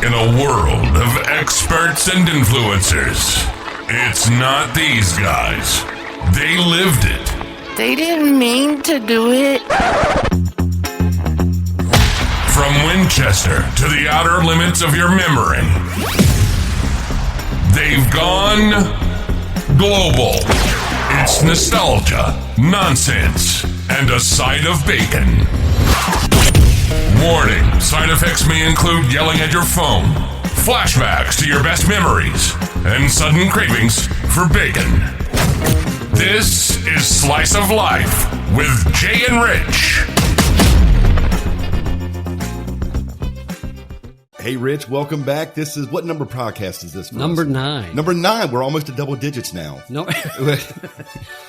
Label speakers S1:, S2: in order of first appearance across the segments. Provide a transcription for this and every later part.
S1: In a world of experts and influencers, it's not these guys. They lived it.
S2: They didn't mean to do it.
S1: From Winchester to the outer limits of your memory, they've gone global. It's nostalgia, nonsense, and a side of bacon. Warning, side effects may include yelling at your phone, flashbacks to your best memories, and sudden cravings for bacon. This is Slice of Life with Jay and Rich.
S3: Hey, Rich, welcome back. This is, what number podcast is this for
S4: Number
S3: us?
S4: 9.
S3: Number 9. We're almost at double digits now.
S4: No,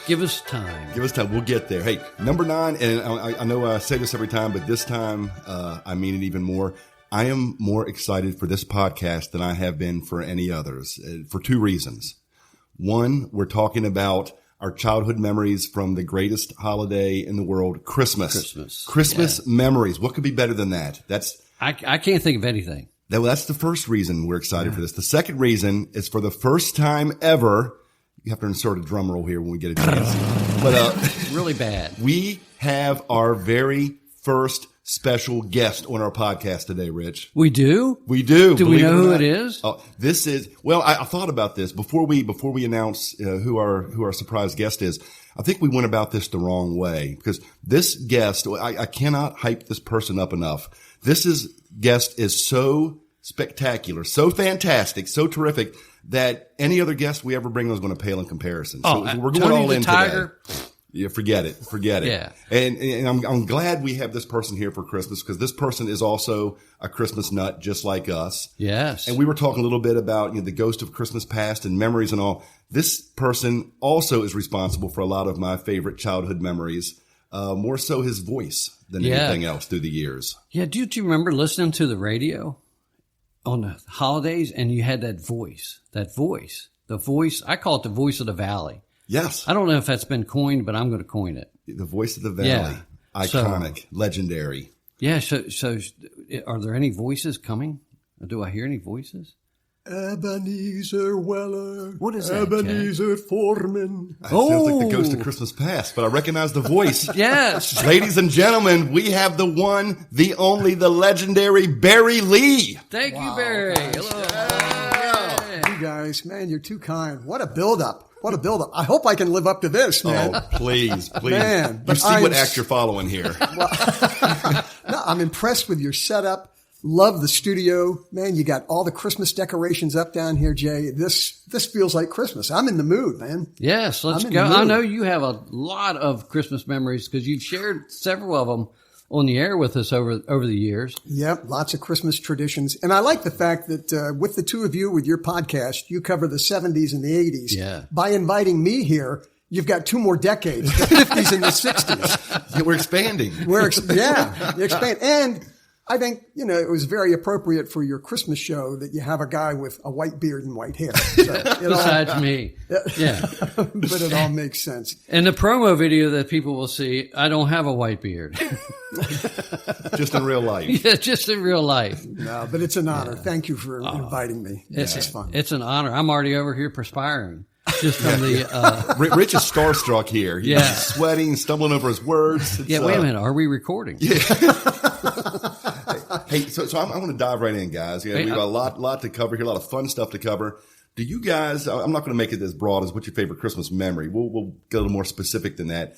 S4: give us time.
S3: Give us time. We'll get there. Hey, number 9, and I know I say this every time, but this time I mean it even more. I am more excited for this podcast than I have been for any others for 2 reasons. One, we're talking about our childhood memories from the greatest holiday in the world, Christmas. Christmas
S4: Yeah.
S3: memories. What could be better than that?
S4: I can't think of anything.
S3: That's the first reason we're excited for this. The second reason is for the first time ever. You have to insert a drum roll here when we get a chance. But
S4: Really bad.
S3: we have our very first special guest on our podcast today, Rich.
S4: We do?
S3: We do.
S4: Do we
S3: believe
S4: know
S3: or
S4: who
S3: not.
S4: it is?
S3: Oh, this is, well, I thought about this before we announce who our surprise guest is. I think we went about this the wrong way because this guest, I cannot hype this person up enough. Guest is so spectacular, so fantastic, so terrific that any other guest we ever bring is going to pale in comparison. So we're going
S4: Tony
S3: all
S4: the
S3: in
S4: Tiger.
S3: today. Yeah, forget it.
S4: Yeah.
S3: And I'm glad we have this person here for Christmas because this person is also a Christmas nut just like us.
S4: Yes.
S3: And we were talking a little bit about, the ghost of Christmas past and memories and all. This person also is responsible for a lot of my favorite childhood memories, more so his voice than anything else through the years.
S4: Yeah. Do you remember listening to the radio on the holidays and you had that voice, the voice, I call it the voice of the valley.
S3: Yes.
S4: I don't know if that's been coined, but I'm going to coin it.
S3: The voice of the valley.
S4: Yeah.
S3: Iconic, legendary.
S4: Yeah. So are there any voices coming? Do I hear any voices?
S5: Ebenezer Weller.
S4: What is that,
S5: Ebenezer Foreman.
S3: It sounds like the ghost of Christmas past, but I recognize the voice.
S4: Yes.
S3: Ladies and gentlemen, we have the one, the only, the legendary Barry Lee.
S4: Thank you, Barry. Hello.
S5: You guys, man, you're too kind. What a build-up. I hope I can live up to this, man.
S3: Oh, please.
S5: Man,
S3: you
S5: but
S3: see what act you're following here.
S5: No, I'm impressed with your setup. Love the studio. Man, you got all the Christmas decorations up down here, Jay. This feels like Christmas. I'm in the mood, man.
S4: Yes, let's
S5: I'm in
S4: go.
S5: the mood.
S4: I know you have a lot of Christmas memories because you've shared several of them on the air with us over the years.
S5: Yep, lots of Christmas traditions. And I like the fact that with the two of you, with your podcast, you cover the 70s and the 80s.
S4: Yeah.
S5: By inviting me here, you've got 2 more decades, the 50s and the 60s.
S3: Yeah, we're expanding.
S5: You expand. And I think, it was very appropriate for your Christmas show that you have a guy with a white beard and white hair. So
S4: Besides me. Yeah.
S5: But it all makes sense.
S4: And the promo video that people will see, I don't have a white beard.
S3: Just in real life.
S4: Yeah, just in real life.
S5: No, but it's an honor. Thank you for inviting me. This is fun.
S4: It's an honor. I'm already over here perspiring. Just from the
S3: Rich is starstruck here. He's
S4: Yeah.
S3: sweating, stumbling over his words. It's,
S4: wait a minute. Are we recording?
S3: Hey, so I want to dive right in, guys. Yeah, we have a lot to cover here, a lot of fun stuff to cover. Do you guys? I'm not going to make it as broad as what's your favorite Christmas memory. We'll get a little more specific than that.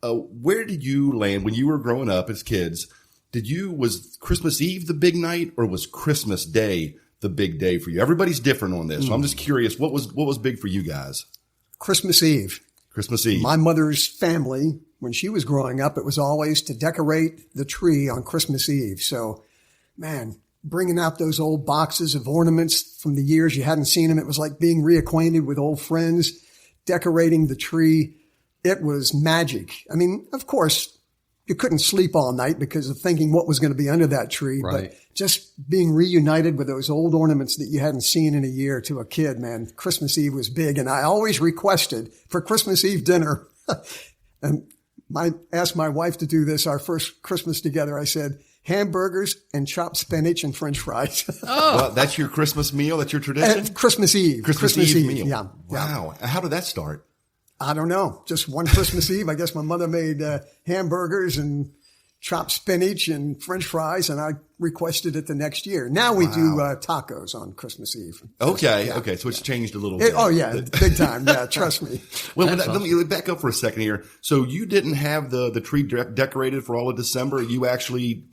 S3: Where did you land when you were growing up as kids? Was Christmas Eve the big night, or was Christmas Day the big day for you? Everybody's different on this, so I'm just curious. What was big for you guys?
S5: Christmas Eve.
S3: Christmas Eve.
S5: My mother's family, when she was growing up, it was always to decorate the tree on Christmas Eve. So, man, bringing out those old boxes of ornaments from the years you hadn't seen them. It was like being reacquainted with old friends, decorating the tree. It was magic. I mean, of course, you couldn't sleep all night because of thinking what was going to be under that tree.
S4: Right.
S5: But just being reunited with those old ornaments that you hadn't seen in a year to a kid, man, Christmas Eve was big. And I always requested for Christmas Eve dinner, and I asked my wife to do this our first Christmas together. I said, hamburgers and chopped spinach and French fries.
S3: Well, that's your Christmas meal? That's your tradition?
S5: Christmas Eve.
S3: Christmas Eve meal.
S5: Yeah.
S3: Wow. How did that start?
S5: I don't know. Just one Christmas Eve, I guess my mother made hamburgers and chopped spinach and French fries, and I requested it the next year. Now we do tacos on Christmas Eve.
S3: Okay. Okay. So it's changed a little bit.
S5: Oh, yeah. Big time. Yeah. Trust me.
S3: Well, let me back up for a second here. So you didn't have the tree decorated for all of December. You actually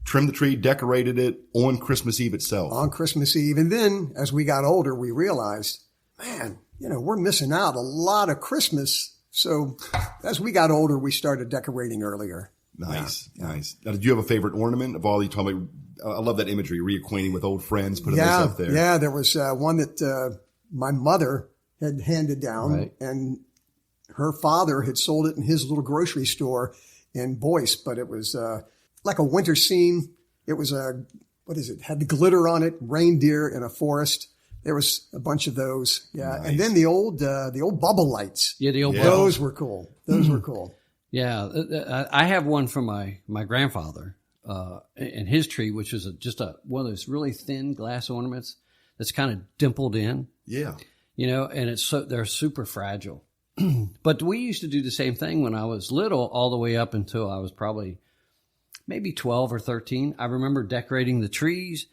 S3: trimmed the tree, decorated it on Christmas Eve itself.
S5: On Christmas Eve. And then as we got older, we realized, man, we're missing out a lot of Christmas. So as we got older, we started decorating earlier.
S3: Nice. Now, did you have a favorite ornament of all you told me? I love that imagery, reacquainting with old friends, putting this up there.
S5: Yeah, there was one that my mother had handed down, and her father had sold it in his little grocery store in Boyce, but it was like a winter scene. It was had the glitter on it, reindeer in a forest. There was a bunch of those. Yeah. Nice. And then the old bubble lights.
S4: Yeah, the old
S5: Those were cool. Those were cool.
S4: Yeah. I have one from my grandfather, and his tree, which is just one of those really thin glass ornaments that's kind of dimpled in.
S3: Yeah.
S4: And they're super fragile. But we used to do the same thing when I was little, all the way up until I was probably maybe 12 or 13. I remember decorating the trees,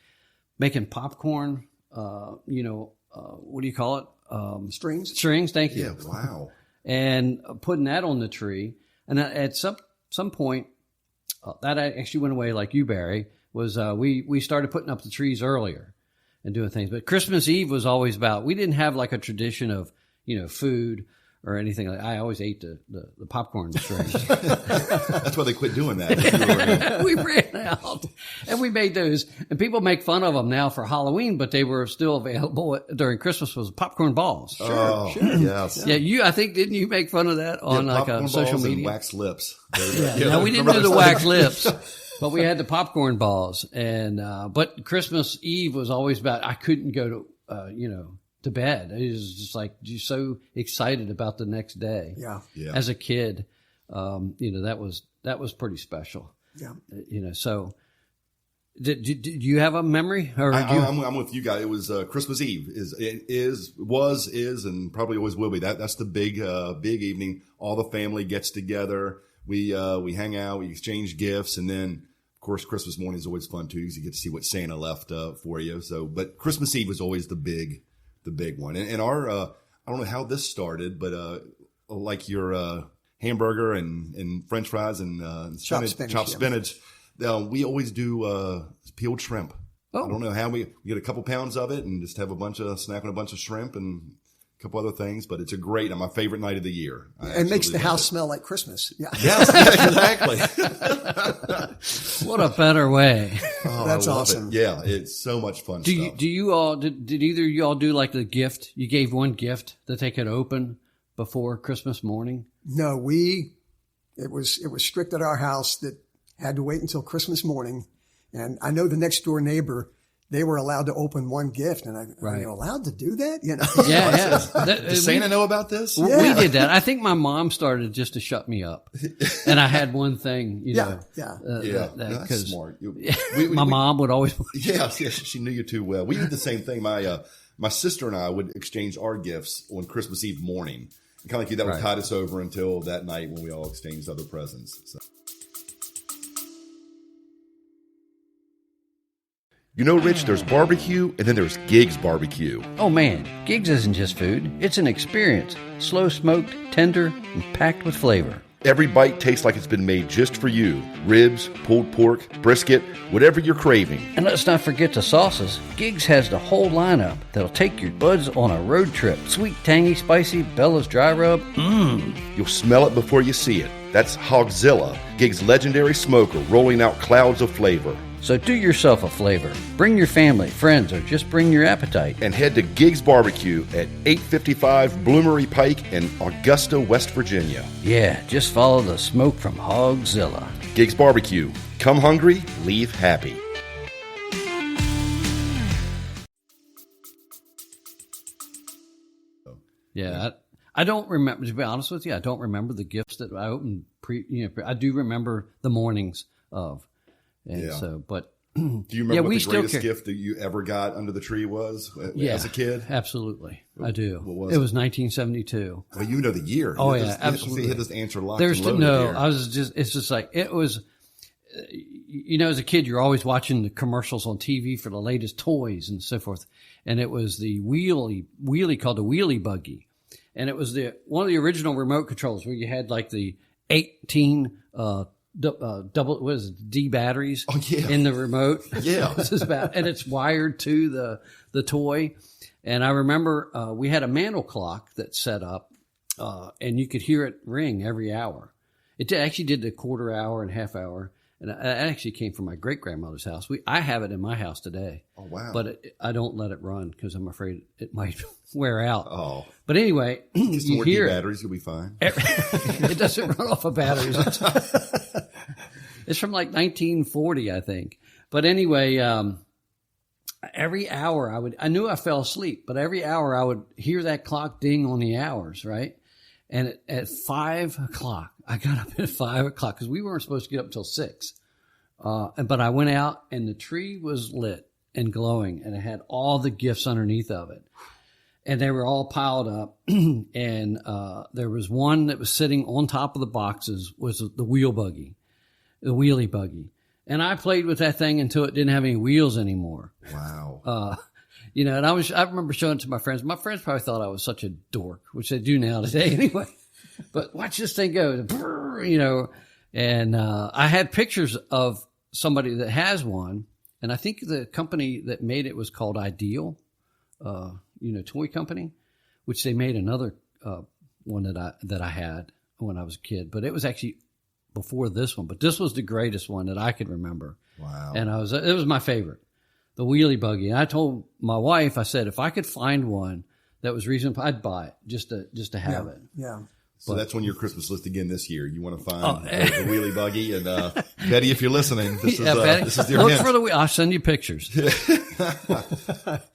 S4: making popcorn, what do you call it? Strings, thank you.
S3: Yeah, wow.
S4: And putting that on the tree. And at some point, that actually went away like you, Barry, was we started putting up the trees earlier and doing things. But Christmas Eve was always about, we didn't have like a tradition of, food or anything. I always ate the popcorn strings.
S3: That's why they quit doing that.
S4: We ran out, and we made those. And people make fun of them now for Halloween, but they were still available during Christmas. Was popcorn balls.
S3: Sure. Yes.
S4: Yeah. I think didn't you make fun of that on social media?
S3: And wax lips.
S4: No, we didn't do the wax lips. But we had the popcorn balls, and but Christmas Eve was always about. I couldn't go to bed. It was just like you're so excited about the next day.
S5: Yeah.
S4: As a kid, that was pretty special.
S3: Yeah.
S4: So did you have a memory? Or
S3: I'm with you guys. It was Christmas Eve. Is, and probably always will be. That's the big evening. All the family gets together. We hang out. We exchange gifts, and then of course Christmas morning is always fun too, because you get to see what Santa left for you. So, but Christmas Eve was always the big one. And our, I don't know how this started, but like your hamburger and French fries and chopped spinach, we always do peeled shrimp. Oh. I don't know how we get a couple pounds of it and just have snacking a bunch of shrimp and a couple other things, but it's my favorite night of the year.
S5: It makes the house smell like Christmas. Yeah.
S3: Yes, exactly.
S4: What a better way.
S3: Oh,
S5: that's awesome.
S3: Yeah, it's so much fun.
S4: Did either of you all do like the gift? You gave one gift that they could open before Christmas morning?
S5: No, it was strict at our house that had to wait until Christmas morning. And I know the next door neighbor, they were allowed to open one gift, and are you allowed to do that?
S3: Yeah. Does Santa know about this?
S4: Yeah. We did that. I think my mom started just to shut me up, and I had one thing,
S3: That's smart.
S4: My mom would always.
S3: Yes, she knew you too well. We did the same thing. My sister and I would exchange our gifts on Christmas Eve morning. Kind of like you, that would tide us over until that night when we all exchanged other presents. So.
S6: Rich, there's barbecue, and then there's Giggs Barbecue.
S4: Oh man, Giggs isn't just food, it's an experience. Slow smoked, tender, and packed with flavor.
S6: Every bite tastes like it's been made just for you. Ribs, pulled pork, brisket, whatever you're craving.
S4: And let's not forget the sauces. Giggs has the whole lineup that'll take your buds on a road trip. Sweet, tangy, spicy, Bella's dry rub.
S6: You'll smell it before you see it. That's Hogzilla, Giggs' legendary smoker, rolling out clouds of flavor.
S4: So do yourself a flavor. Bring your family, friends, or just bring your appetite.
S6: And head to Giggs Barbecue at 855 Bloomery Pike in Augusta, West Virginia.
S4: Yeah, just follow the smoke from Hogzilla.
S6: Giggs Barbecue. Come hungry, leave happy.
S4: Yeah, I don't remember, to be honest with you, I don't remember the gifts that I opened I do remember the mornings of. And so, but
S3: do you remember what the greatest
S4: still
S3: gift that you ever got under the tree was as a kid?
S4: Absolutely. I do.
S3: What was
S4: it? Was 1972.
S3: Well, you know the year.
S4: Oh, yeah, absolutely.
S3: He had this answer locked
S4: There's
S3: and loaded
S4: no,
S3: here.
S4: it's just like, it was, as a kid, you're always watching the commercials on TV for the latest toys and so forth. And it was the wheelie called the wheelie buggy. And it was one of the original remote controls where you had like the 18, D batteries in the remote.
S3: Yeah.
S4: And it's wired to the toy. And I remember, we had a mantle clock that set up, and you could hear it ring every hour. It actually did the quarter hour and half hour. And it actually came from my great grandmother's house. I have it in my house today. Oh, wow. But I don't let it run because I'm afraid it might wear out. Oh. But anyway, you hear it.
S3: Batteries, you'll be fine.
S4: It doesn't run off of batteries. It's from like 1940, I think. But anyway, every hour I knew I fell asleep, but every hour I would hear that clock ding on the hours, right? And at 5 o'clock, I got up at 5 o'clock because we weren't supposed to get up until 6. But I went out and the tree was lit and glowing and it had all the gifts underneath of it. And they were all piled up. And there was one that was sitting on top of the boxes was the wheelie buggy. And I played with that thing until it didn't have any wheels anymore.
S3: Wow.
S4: And I remember showing it to my friends. My friends probably thought I was such a dork, which they do now today anyway. But watch this thing go, and I had pictures of somebody that has one. And I think the company that made it was called Ideal, toy company, which they made another one that I had when I was a kid. But it was actually before this one. But this was the greatest one that I could remember.
S3: Wow.
S4: And it was my favorite. The wheelie buggy. And I told my wife, I said, if I could find one that was reasonable, I'd buy it just to have it.
S5: Yeah.
S3: So that's on your Christmas list again this year. You want to find the wheelie buggy. And Betty, if you're listening, this is your hint.
S4: Look I'll send you pictures.
S3: Well,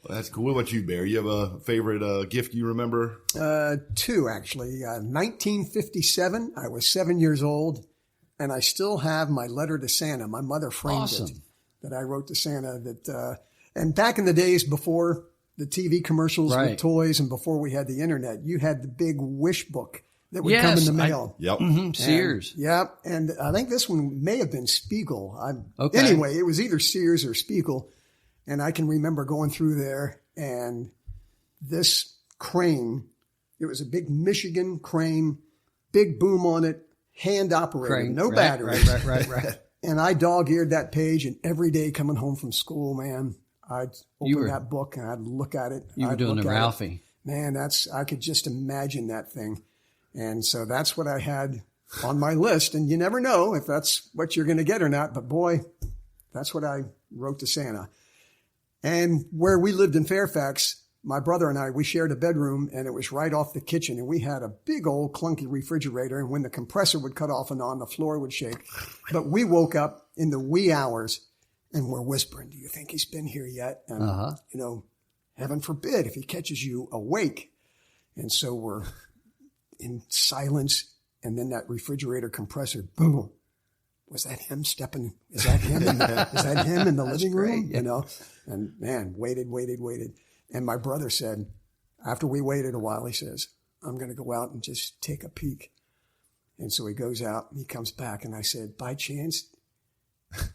S3: that's cool. What about you, Bear? You have a favorite gift you remember?
S5: 2, actually. 1957, I was 7 years old, and I still have my letter to Santa. My mother framed it. That I wrote to Santa and back in the days before the TV commercials with toys and before we had the internet, you had the big wish book that would come in the mail.
S4: Sears.
S5: Yep. And I think this one may have been Spiegel. Anyway, it was either Sears or Spiegel. And I can remember going through there and this crane, it was a big Michigan crane, big boom on it, hand operated, no batteries.
S4: Right.
S5: And I dog-eared that page, and every day coming home from school, man, I'd open that book and I'd look at it.
S4: You were doing the Ralphie.
S5: Man, I could just imagine that thing. And so that's what I had on my list. And you never know if that's what you're going to get or not. But boy, that's what I wrote to Santa. And where we lived in Fairfax, my brother and I, we shared a bedroom, and it was right off the kitchen. And we had a big old clunky refrigerator. And when the compressor would cut off and on, the floor would shake. But we woke up in the wee hours and we're whispering, do you think he's been here yet? And, heaven forbid if he catches you awake. And so we're in silence. And then that refrigerator compressor, boom. Was that him stepping? Is that him in the living room? Yeah. And man, waited. And my brother said, after we waited a while, he says, I'm going to go out and just take a peek. And so he goes out and he comes back. And I said, by chance,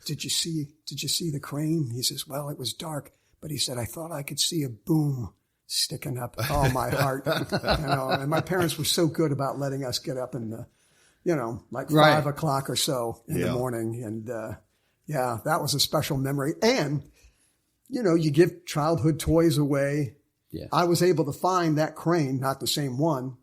S5: did you see the crane? He says, well, it was dark, but he said, I thought I could see a boom sticking up. Oh, my heart. And my parents were so good about letting us get up in the, 5 o'clock or so in the morning. And, that was a special memory. And, you give childhood toys away. Yeah. I was able to find that crane, not the same one,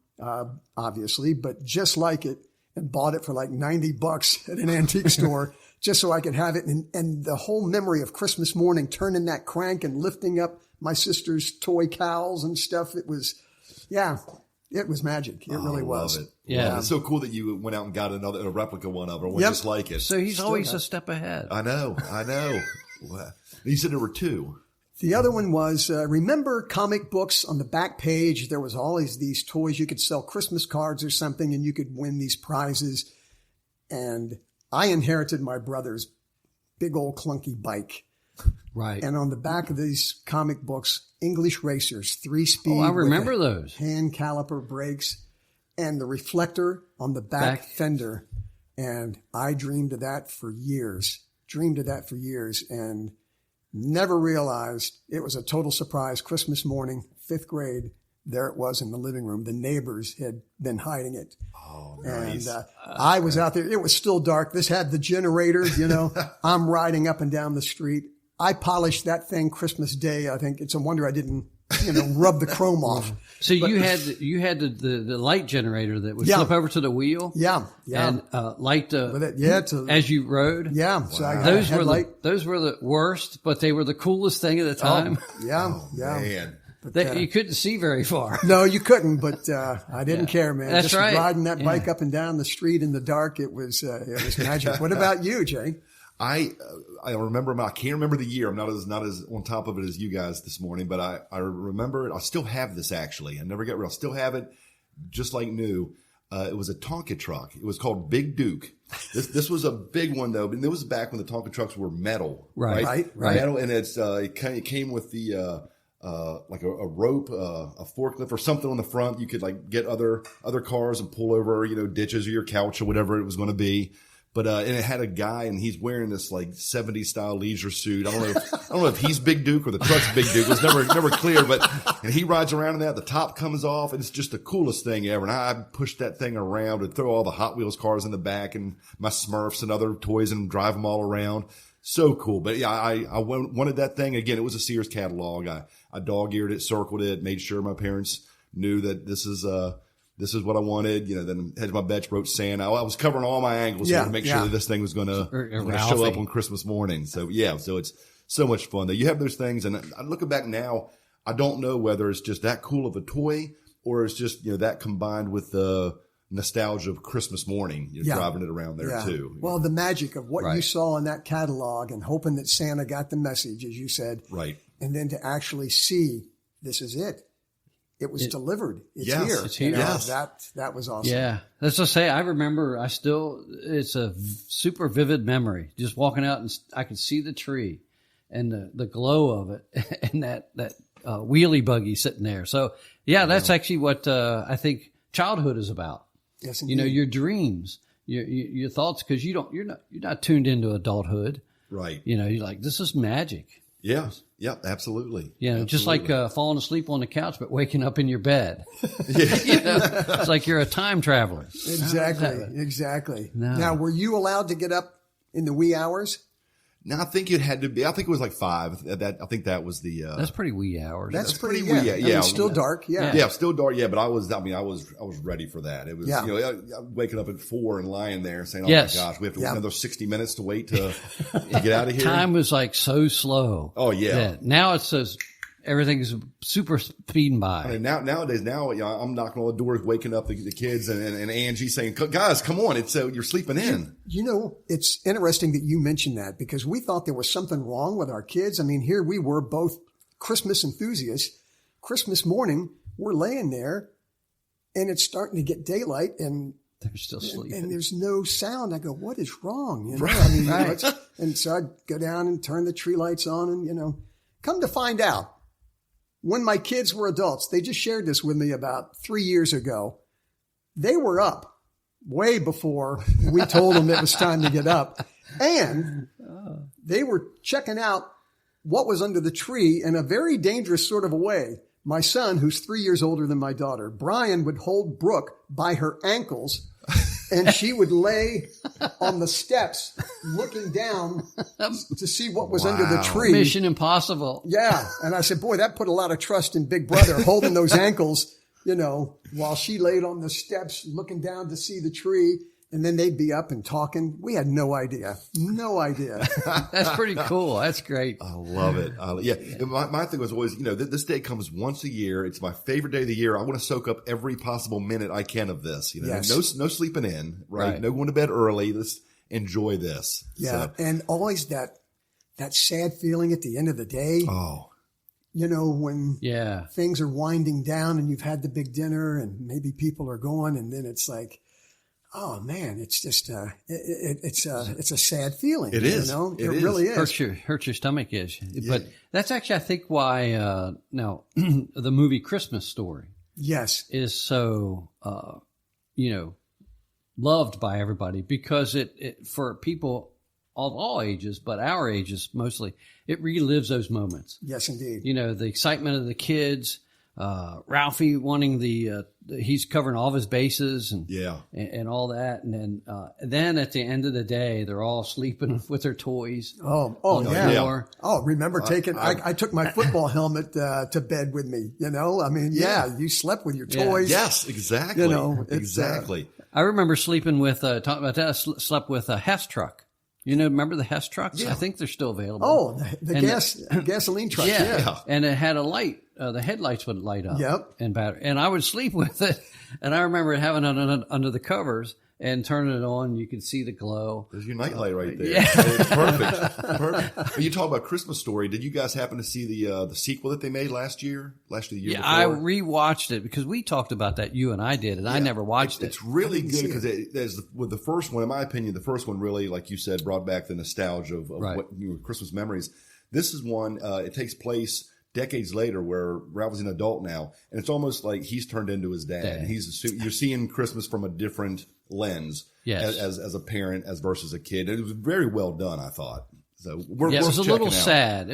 S5: obviously, but just like it, and bought it for like $90 at an antique store just so I could have it. And the whole memory of Christmas morning, turning that crank and lifting up my sister's toy cows and stuff. It was magic. It really was.
S3: Love it. Yeah. It's so cool that you went out and got a replica one of it, or just like it.
S4: So he's always a step ahead.
S3: I know. You said there were 2.
S5: The other one was, remember comic books on the back page? There was always these toys. You could sell Christmas cards or something and you could win these prizes. And I inherited my brother's big old clunky bike.
S4: Right.
S5: And on the back of these comic books, English racers, 3-speed.
S4: Oh, I remember those.
S5: Hand caliper brakes and the reflector on the back fender. And I dreamed of that for years, and never realized it was a total surprise. Christmas morning, 5th grade, there it was in the living room. The neighbors had been hiding it.
S3: Oh, nice.
S5: And I was out there. It was still dark. This had the generator, I'm riding up and down the street. I polished that thing Christmas Day. I think it's a wonder I didn't, rub the chrome off.
S4: So you had the light generator that would flip over to the wheel.
S5: Yeah.
S4: And light as you rode.
S5: Yeah.
S3: Wow.
S5: So
S4: those were the worst, but they were the coolest thing at the time.
S5: Yeah.
S3: Man.
S4: You couldn't see very far.
S5: No, you couldn't, but I didn't care, man.
S4: That's
S5: Just
S4: right.
S5: riding that bike up and down the street in the dark, it was magic. What about you, Jay?
S3: I remember. I can't remember the year. I'm not as on top of it as you guys this morning, but I remember it. I still have this actually. I never got rid. I still have it, just like new. It was a Tonka truck. It was called Big Duke. This was a big one though, but it was back when the Tonka trucks were metal, right? Metal, and it came with the like a rope, a forklift or something on the front. You could like get other cars and pull over, ditches or your couch or whatever it was going to be. But, and it had a guy and he's wearing this like 70s style leisure suit. I don't know if he's Big Duke or the truck's Big Duke. It was never clear, and he rides around in that. The top comes off and it's just the coolest thing ever. And I pushed that thing around and throw all the Hot Wheels cars in the back and my Smurfs and other toys and drive them all around. So cool. But yeah, I wanted that thing. Again, it was a Sears catalog. I dog-eared it, circled it, made sure my parents knew that this is what I wanted. Then hedged my bets, wrote Santa. I was covering all my angles to make sure that this thing was going to show up on Christmas morning. So so it's so much fun. You have those things, and I'm looking back now, I don't know whether it's just that cool of a toy or it's just that combined with the nostalgia of Christmas morning. You're driving it around there too.
S5: Well, the magic of what you saw in that catalog and hoping that Santa got the message, as you said,
S3: right,
S5: and then to actually see this is it. It was delivered. It's here.
S4: It's here.
S5: That was awesome.
S4: Yeah. Let's just say I remember it's a super vivid memory. Just walking out and I could see the tree and the glow of it and that wheelie buggy sitting there. So that's actually what I think childhood is about.
S5: Yes, indeed.
S4: Your dreams, your thoughts, because you're not tuned into adulthood.
S3: Right.
S4: You're like, this is magic.
S3: Yeah. Yeah, absolutely.
S4: Just like falling asleep on the couch, but waking up in your bed. It's like you're a time traveler.
S5: Exactly.
S4: No.
S5: Now, were you allowed to get up in the wee hours?
S3: No, I think it had to be. I think it was like 5. I think that was the.
S4: That's pretty wee hours.
S5: That's pretty
S3: wee. Yeah,
S5: it's still dark.
S3: Yeah, still dark. Yeah, but I was ready for that. It was. Waking up at 4 and lying there saying, "Oh my gosh, we have to wait another 60 minutes to wait to get out of here."
S4: Time was like so slow.
S3: Oh yeah.
S4: Now it says everything's super speeding by.
S3: I mean, nowadays, I'm knocking on the doors, waking up the kids and Angie saying, "Guys, come on! It's you're sleeping in."
S5: It's interesting that you mentioned that because we thought there was something wrong with our kids. I mean, here we were both Christmas enthusiasts. Christmas morning, we're laying there, and it's starting to get daylight, and
S4: they're still sleeping,
S5: and there's no sound. I go, "What is wrong?"
S3: Right.
S5: I mean, and so I'd go down and turn the tree lights on, and come to find out. When my kids were adults, they just shared this with me about 3 years ago. They were up way before we told them it was time to get up. And they were checking out what was under the tree in a very dangerous sort of a way. My son, who's 3 years older than my daughter, Brian, would hold Brooke by her ankles and she would lay on the steps looking down to see what was under the tree.
S4: Mission Impossible.
S5: Yeah. And I said, boy, that put a lot of trust in Big Brother holding those ankles, while she laid on the steps looking down to see the tree. And then they'd be up and talking. We had no idea.
S4: That's pretty cool. That's great.
S3: I love it. My thing was always, this day comes once a year. It's my favorite day of the year. I want to soak up every possible minute I can of this.
S5: Yes.
S3: No sleeping in, right? No going to bed early. Let's enjoy this.
S5: Yeah. And always that sad feeling at the end of the day.
S3: Oh.
S5: When things are winding down and you've had the big dinner and maybe people are going and then it's like, Oh man, it's just it's a sad feeling.
S3: It is.
S5: You know?
S3: It
S5: really is.
S4: Hurts your stomach is. But that's actually, I think, why now the movie Christmas Story
S5: Yes.
S4: is so loved by everybody, because it for people of all ages, but our ages mostly, it relives those moments.
S5: Yes, indeed.
S4: You know, the excitement of the kids, Ralphie wanting he's covering all of his bases and all that. And then at the end of the day, they're all sleeping with their toys.
S5: Oh,
S4: on the
S5: yeah.
S4: floor.
S5: Oh, remember I took my football helmet to bed with me. You know, I mean, you slept with your toys.
S3: Yes, exactly.
S5: You know,
S3: exactly.
S4: I remember sleeping with, talking about that, I slept with a Hess truck. You know, remember the Hess trucks?
S3: Yeah.
S4: I think they're still available.
S5: Oh, the gasoline truck.
S4: Yeah. And it had a light. The headlights would light up.
S5: Yep.
S4: And battery. And I would sleep with it. And I remember having it under the covers and turning it on. You could see the glow.
S3: There's your nightlight right there.
S4: Yeah.
S3: It's perfect. When you talk about Christmas Story, did you guys happen to see the sequel that they made last year? Last year, the year before?
S4: I rewatched it because we talked about that. You and I did, and I never watched it.
S3: It's really good because with the first one, in my opinion, the first one really, like you said, brought back the nostalgia of what Christmas memories. This is one. It takes place decades later, where Ralph is an adult now, and it's almost like he's turned into his dad. And you're seeing Christmas from a different lens, as a parent as versus a kid. It was very well done, I thought. So it was a little
S4: sad.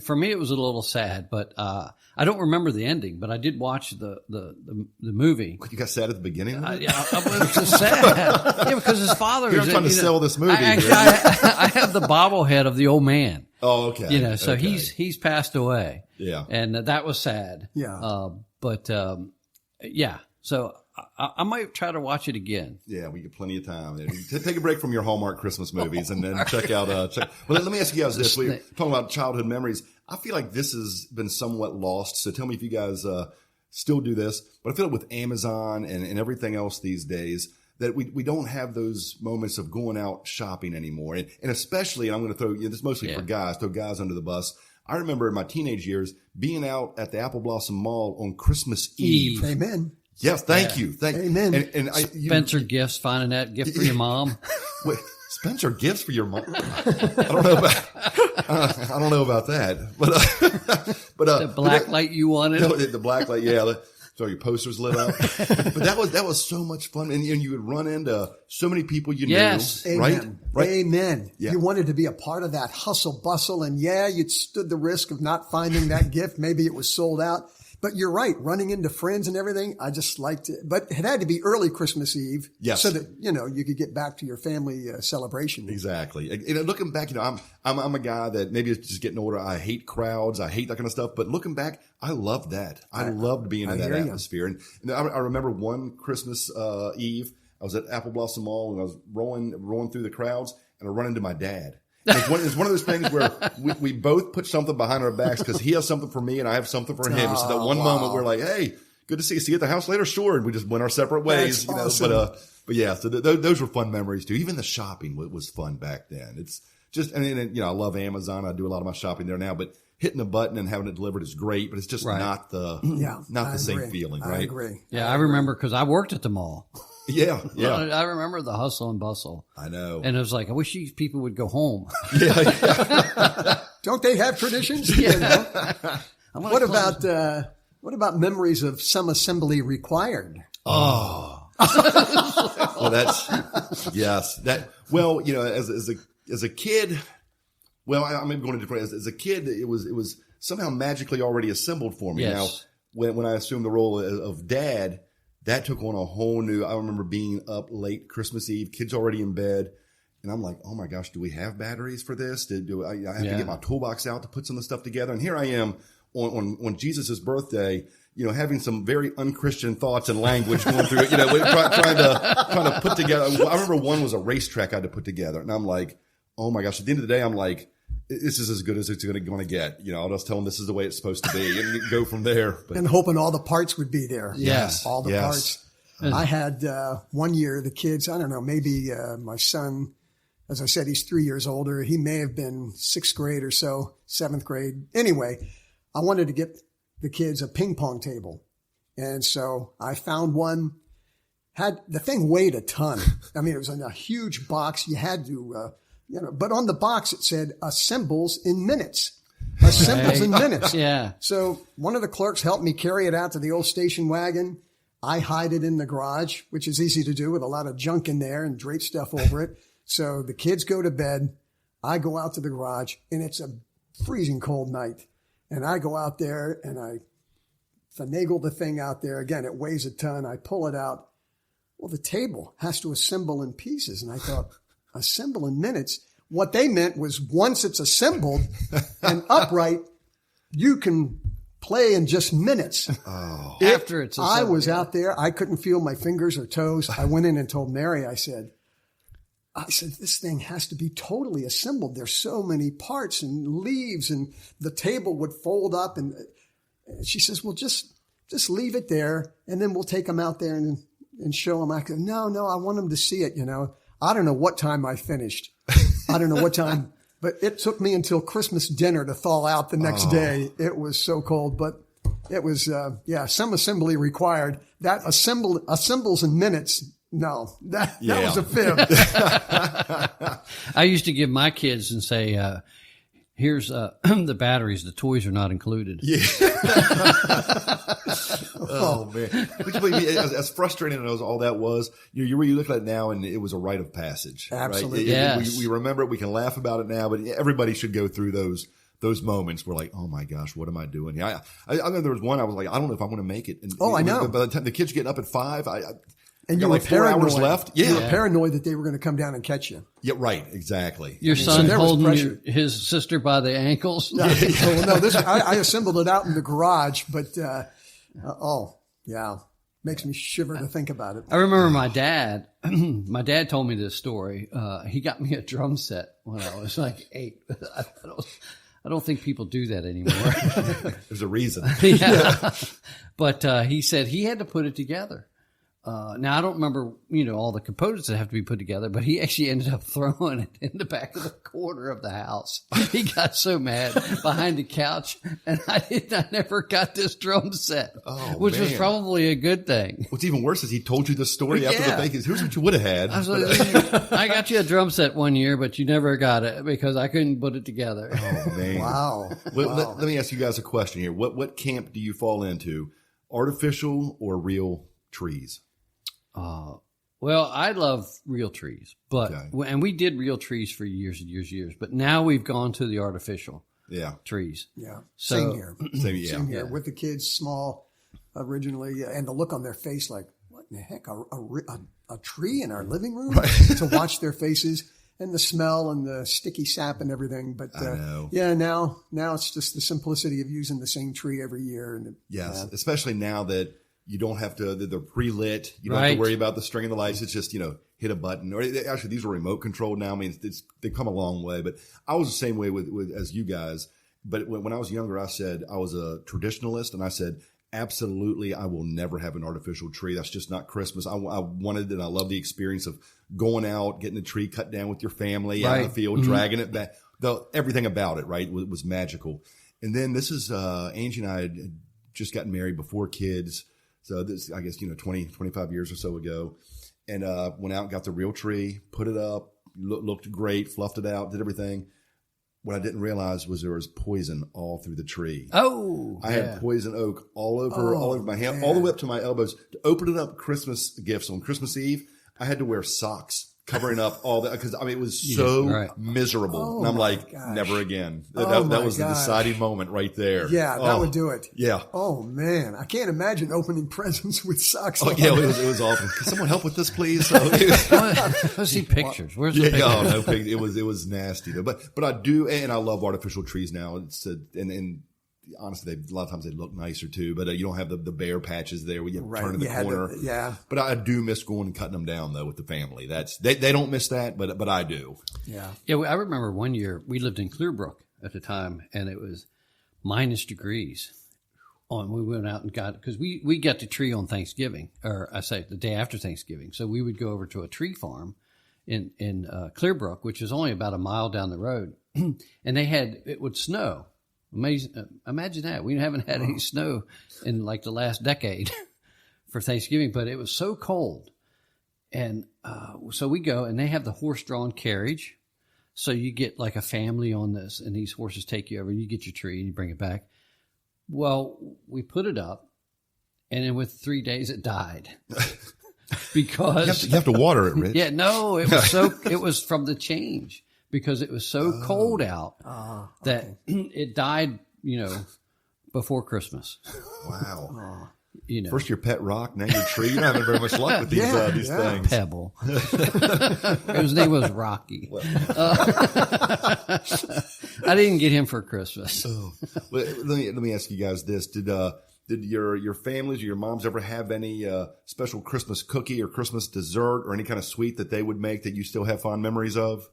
S4: For me, it was a little sad, but I don't remember the ending. But I did watch the movie.
S3: You got sad at the beginning.
S4: I was just sad. Yeah, because his father.
S3: You're trying to sell this movie.
S4: I have the bobblehead of the old man.
S3: Oh, okay.
S4: You know, so he's passed away.
S3: Yeah,
S4: and that was sad.
S5: Yeah,
S4: So I might try to watch it again.
S3: Yeah, we get plenty of time. Take a break from your Hallmark Christmas movies and then check out. Well, let me ask you guys this: we're talking about childhood memories. I feel like this has been somewhat lost. So tell me if you guys still do this. But I feel like with Amazon and everything else these days, that we don't have those moments of going out shopping anymore. And especially, and I'm going to throw this mostly for guys, throw guys under the bus. I remember in my teenage years being out at the Apple Blossom Mall on Christmas Eve.
S5: Amen.
S3: Yes, thank you.
S5: Amen.
S3: And
S4: Spencer Gifts, finding that gift for your mom.
S3: Wait, Spencer Gifts for your mom? I don't know about that. But
S4: the black light you wanted.
S3: No, the black light, yeah. So your posters lit up. But that was so much fun, and you would run into so many people you knew.
S5: Amen.
S3: Right?
S5: Amen.
S3: Yeah.
S5: You wanted to be a part of that hustle bustle, and you'd stood the risk of not finding that gift. Maybe it was sold out. But you're right, running into friends and everything. I just liked it, but it had to be early Christmas Eve, so that you could get back to your family celebration.
S3: Exactly. And looking back, I'm a guy that maybe it's just getting older. I hate crowds, I hate that kind of stuff. But looking back, I loved that. I loved being in that atmosphere. And I remember one Christmas Eve, I was at Apple Blossom Mall and I was rolling through the crowds, and I run into my dad. It's one of those things where we both put something behind our backs because he has something for me and I have something for him. So that one moment we're like, hey, good to see you. See you at the house later? Sure. And we just went our separate ways.
S5: That's awesome.
S3: But yeah, so those were fun memories too. Even the shopping was fun back then. It's just, I love Amazon. I do a lot of my shopping there now, but hitting a button and having it delivered is great, but it's just not the same feeling, right?
S5: I agree.
S4: Yeah, I remember because I worked at the mall.
S3: Yeah.
S4: I remember the hustle and bustle.
S3: I know.
S4: And it was like, I wish these people would go home.
S5: Don't they have traditions? What about memories of some assembly required?
S3: Oh. Well, as a kid, I'm going to different. As a kid, it was somehow magically already assembled for me.
S4: Yes.
S3: Now, when I assumed the role of dad, that took on a whole new. I remember being up late Christmas Eve, kids already in bed, and I'm like, "Oh my gosh, do we have batteries for this? Do I have to get my toolbox out to put some of the stuff together?" And here I am on Jesus' birthday, having some very unchristian thoughts and language going through it. Trying to put together. I remember one was a racetrack I had to put together, and I'm like, "Oh my gosh!" At the end of the day, I'm like, this is as good as it's going to get. I'll just tell them this is the way it's supposed to be and go from there. But,
S5: and hoping all the parts would be there.
S3: Yes.
S5: All the parts. I had 1 year, the kids, I don't know, maybe my son, as I said, he's 3 years older. He may have been 6th grade or so, 7th grade. Anyway, I wanted to get the kids a ping pong table. And so I found one the thing weighed a ton. I mean, it was in a huge box. You had to, but on the box it said assembles in minutes. Assembles in minutes.
S4: Yeah.
S5: So one of the clerks helped me carry it out to the old station wagon. I hide it in the garage, which is easy to do with a lot of junk in there and drape stuff over it. So the kids go to bed. I go out to the garage, and it's a freezing cold night. And I go out there and I finagle the thing out there. Again, it weighs a ton. I pull it out. Well, the table has to assemble in pieces. And I thought, assemble in minutes? What they meant was once it's assembled and upright, you can play in just minutes.
S3: Oh.
S4: After it's assembled.
S5: I was out there. I couldn't feel my fingers or toes. I went in and told Mary, I said, this thing has to be totally assembled. There's so many parts and leaves, and the table would fold up. And she says, well, just leave it there, and then we'll take them out there and show them. I go, no, I want them to see it. I don't know what time I finished. I don't know what time, but it took me until Christmas dinner to thaw out the next day. It was so cold, but it was, some assembly required. That assembles in minutes. No, that was a fib.
S4: I used to give my kids and say, here's the batteries. The toys are not included.
S3: Yeah. Oh man! As frustrating as all that was, you look at it now, and it was a rite of passage.
S5: Absolutely,
S3: right?
S4: Yes.
S3: We remember it. We can laugh about it now, but everybody should go through those moments where, like, oh my gosh, what am I doing? I know there was one I was like, I don't know if I'm going to make it. And
S5: I know.
S3: By the time the kids are getting up at 5,
S5: and you
S3: were
S5: were
S3: like 4 hours left. Yeah.
S5: You were paranoid that they were going to come down and catch you.
S3: Yeah, right. Exactly.
S4: Your son
S5: there was
S4: holding
S5: pressure.
S4: his sister by the ankles.
S5: No, I assembled it out in the garage, but makes me shiver to think about it.
S4: I remember my dad. My dad told me this story. He got me a drum set when I was like 8. I don't think people do that anymore.
S3: There's a reason.
S4: Yeah. But he said he had to put it together. Now I don't remember, all the components that have to be put together, but he actually ended up throwing it in the back of the corner of the house. He got so mad behind the couch, and I never got this drum set, which was probably a good thing.
S3: What's even worse is he told you the story after the thing. Here's what you would have had.
S4: I was like, I got you a drum set one year, but you never got it because I couldn't put it together.
S3: Oh man!
S5: Wow.
S3: Let me ask you guys a question here. What camp do you fall into? Artificial or real trees?
S4: Well, I love real trees, but and we did real trees for years and years, but now we've gone to the artificial trees.
S5: Yeah.
S4: So,
S5: Same here. With the kids, small originally, and the look on their face like, what in the heck, a tree in our living room? Right. To watch their faces and the smell and the sticky sap and everything. But now it's just the simplicity of using the same tree every year. And
S3: especially now that you don't have to, they're pre-lit. You don't have to worry about the string of the lights. It's just, hit a button. Or actually, these are remote controlled now. I mean, they've come a long way. But I was the same way with as you guys. But when I was younger, I said I was a traditionalist, and I said, absolutely, I will never have an artificial tree. That's just not Christmas. I wanted, and I love the experience of going out, getting a tree cut down with your family out in the field, dragging it back. Everything about it, right, was magical. And then this is Angie and I had just gotten married before kids. So this, I guess, 20, 25 years or so ago, and went out and got the real tree, put it up, looked great, fluffed it out, did everything. What I didn't realize was there was poison all through the tree.
S4: Oh,
S3: I had poison oak all over my hand, all the way up to my elbows. To open it up Christmas gifts on Christmas Eve, I had to wear socks covering up all that, because it was so miserable. And I'm like, never again. That was the deciding moment right there.
S5: Yeah, that would do it.
S3: Yeah.
S5: Oh man, I can't imagine opening presents with socks.
S3: Oh yeah, it was awful. Can someone help with this, please?
S4: Let's see pictures. Where's the pictures?
S3: Oh, no, it was nasty though. But I do, and I love artificial trees now. And honestly, a lot of times they look nicer too, but you don't have the bare patches there where you turn in the corner. But I do miss going and cutting them down though with the family. They don't miss that, but I do.
S4: Yeah. I remember one year we lived in Clearbrook at the time, and it was -degrees. We went out and got, because we got the tree on Thanksgiving, or I say the day after Thanksgiving. So we would go over to a tree farm in Clearbrook, which is only about a mile down the road, and it would snow. Amazing. Imagine that. We haven't had any snow in like the last decade for Thanksgiving, but it was so cold And so we go, and they have the horse-drawn carriage. So you get like a family on this, and these horses take you over, and you get your tree, and you bring it back. Well, we put it up, and then with 3 days, it died. Because
S3: you have to water it, Rich.
S4: Yeah, no, it was from the change, because it was so cold out that it died, before Christmas.
S3: Wow.
S4: First
S3: your pet rock, now your tree. You're not having very much luck with these things.
S4: Pebble. His name was Rocky. I didn't get him for Christmas.
S3: Let me ask you guys this: Did your families or your moms ever have any special Christmas cookie or Christmas dessert or any kind of sweet that they would make that you still have fond memories of?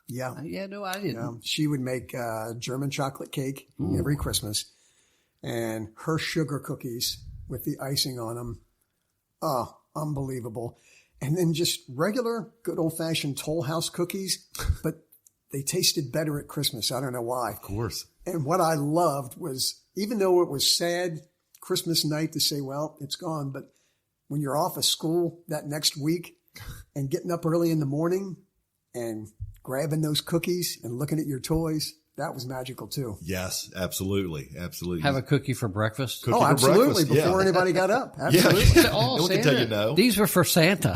S5: Yeah.
S4: Yeah, no, I didn't.
S5: She would make German chocolate cake every Christmas, and her sugar cookies with the icing on them. Oh, unbelievable. And then just regular good old-fashioned Toll House cookies, but they tasted better at Christmas. I don't know why.
S3: Of course.
S5: And what I loved was, even though it was sad Christmas night to say, well, it's gone, but when you're off of school that next week and getting up early in the morning and grabbing those cookies and looking at your toys, that was magical too.
S3: Yes, absolutely. Absolutely.
S4: Have a cookie for breakfast?
S3: Cookie for
S5: absolutely.
S3: breakfast,
S5: Before anybody got up.
S3: Absolutely.
S5: Absolutely.
S4: Oh,
S3: no one
S4: Santa.
S3: can tell you no.
S4: These were for Santa.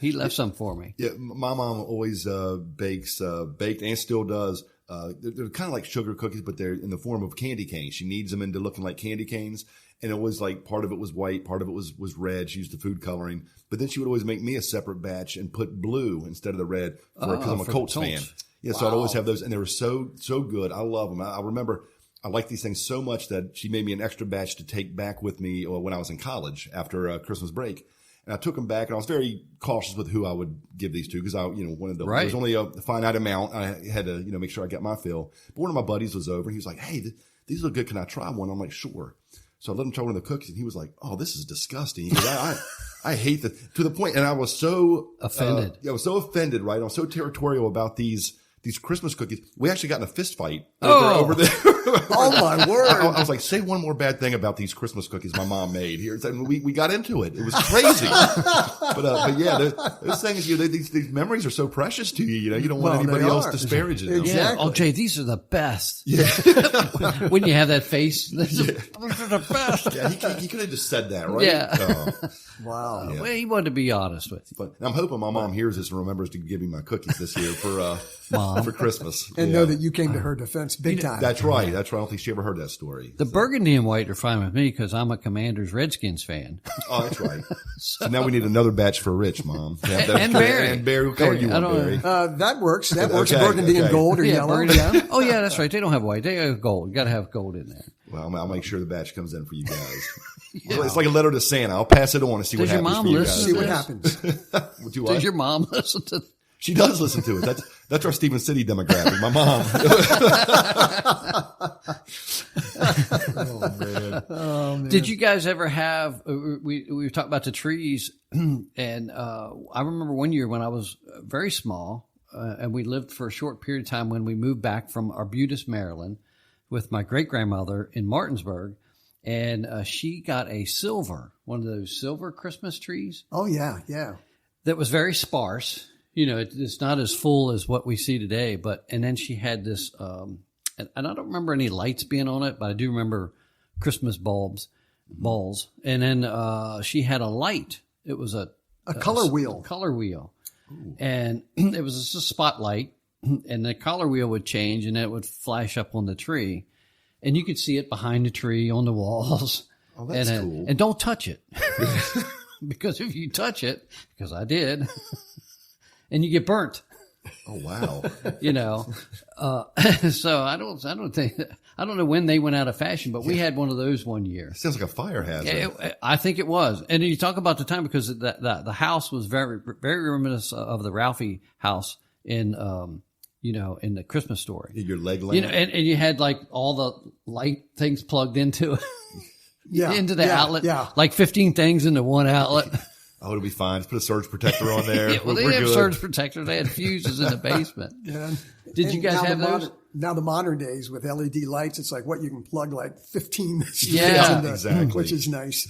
S4: He left some for me.
S3: Yeah, my mom always baked and still does. They're kind of like sugar cookies, but they're in the form of candy canes. She kneads them into looking like candy canes. And it was like part of it was white, part of it was red. She used the food coloring. But then she would always make me a separate batch and put blue instead of the red because I'm a Colts fan. Yeah, so I'd always have those, and they were so good. I love them. I remember I liked these things so much that she made me an extra batch to take back with me when I was in college after Christmas break. And I took them back, and I was very cautious with who I would give these to because I, wanted to. There was only a finite amount. I had to, make sure I got my fill. But one of my buddies was over, and he was like, "Hey, these look good. Can I try one?" I'm like, "Sure." So I let him try one of the cookies, and he was like, "Oh, this is disgusting." He goes, I hate that to the point, and I was so
S4: offended.
S3: I was so offended, right? I was so territorial about these Christmas cookies. We actually got in a fist fight over there.
S5: Oh my word.
S3: I was like, say one more bad thing about these Christmas cookies my mom made here. And we got into it. It was crazy. but yeah, those things, these memories are so precious to you. You don't want anybody else disparaging them.
S5: Exactly.
S4: Yeah. Oh, Jay, these are the best.
S3: Yeah.
S4: When you have that face, these are the best.
S3: Yeah, he could have just said that, right?
S4: Yeah.
S5: Wow.
S3: Yeah.
S4: Well, he wanted to be honest with you.
S3: But I'm hoping my mom hears this and remembers to give me my cookies this year for Christmas.
S5: And know that you came to her defense big time.
S3: That's right. I don't think she ever heard that story.
S4: The burgundy and white are fine with me because I'm a Commanders Redskins fan.
S3: Oh, that's right. So now we need another batch for Rich, Mom.
S4: And Barry.
S3: And Barry. Who colored you want, Barry?
S5: That works. That works.
S3: Okay,
S5: Burgundy and gold or yellow.
S4: Burgundy. Yeah. Oh, yeah, that's right. They don't have white. They have gold. You got to have gold in there.
S3: Well, I'll make sure the batch comes in for you guys. Wow. It's like a letter to Santa. I'll pass it on and see what happens for you guys.
S5: See what happens.
S4: Does your mom listen to
S3: She does listen to it. That's our Stephen City demographic. My mom.
S5: Oh, man.
S4: Did you guys ever have? We were talking about the trees, and I remember one year when I was very small, and we lived for a short period of time when we moved back from Arbutus, Maryland, with my great grandmother in Martinsburg, and she got one of those silver Christmas trees.
S5: Oh yeah, yeah.
S4: That was very sparse. It's not as full as what we see today, and then she had this, and I don't remember any lights being on it, but I do remember Christmas balls. And then, she had a light. It was a
S5: color wheel.
S4: Color wheel. Ooh. And it was just a spotlight, and the color wheel would change and it would flash up on the tree, and you could see it behind the tree on the walls.
S3: Oh, that's cool.
S4: And don't touch it. Because if you touch it, because I did, and you get burnt.
S3: Oh wow!
S4: So I don't know when they went out of fashion, but we had one of those one year.
S3: It sounds like a fire hazard.
S4: I think it was, and you talk about the time because the house was very very reminiscent of the Ralphie house in in the Christmas Story.
S3: Your leg lamp.
S4: And you had like all the light things plugged into it.
S5: Yeah,
S4: into the outlet.
S5: Yeah.
S4: Like 15 things into one outlet.
S3: Oh, it'll be fine. Just put a surge protector on there.
S4: Yeah, well, they didn't have surge protectors. They had fuses in the basement.
S5: Yeah.
S4: Did you guys have those?
S5: Now the modern days with LED lights, it's like what you can plug like 15
S4: Yeah,
S3: exactly.
S5: which is nice.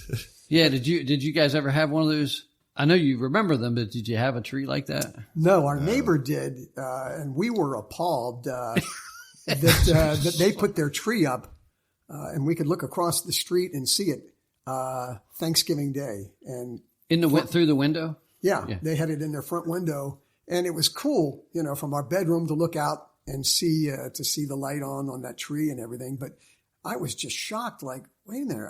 S4: Yeah. Did you guys ever have one of those? I know you remember them, but did you have a tree like that?
S5: No, our neighbor did, and we were appalled that they put their tree up, and we could look across the street and see it Thanksgiving Day, and
S4: Through the window.
S5: Yeah, they had it in their front window, and it was cool, from our bedroom to look out and see the light on that tree and everything. But I was just shocked, like, wait a minute,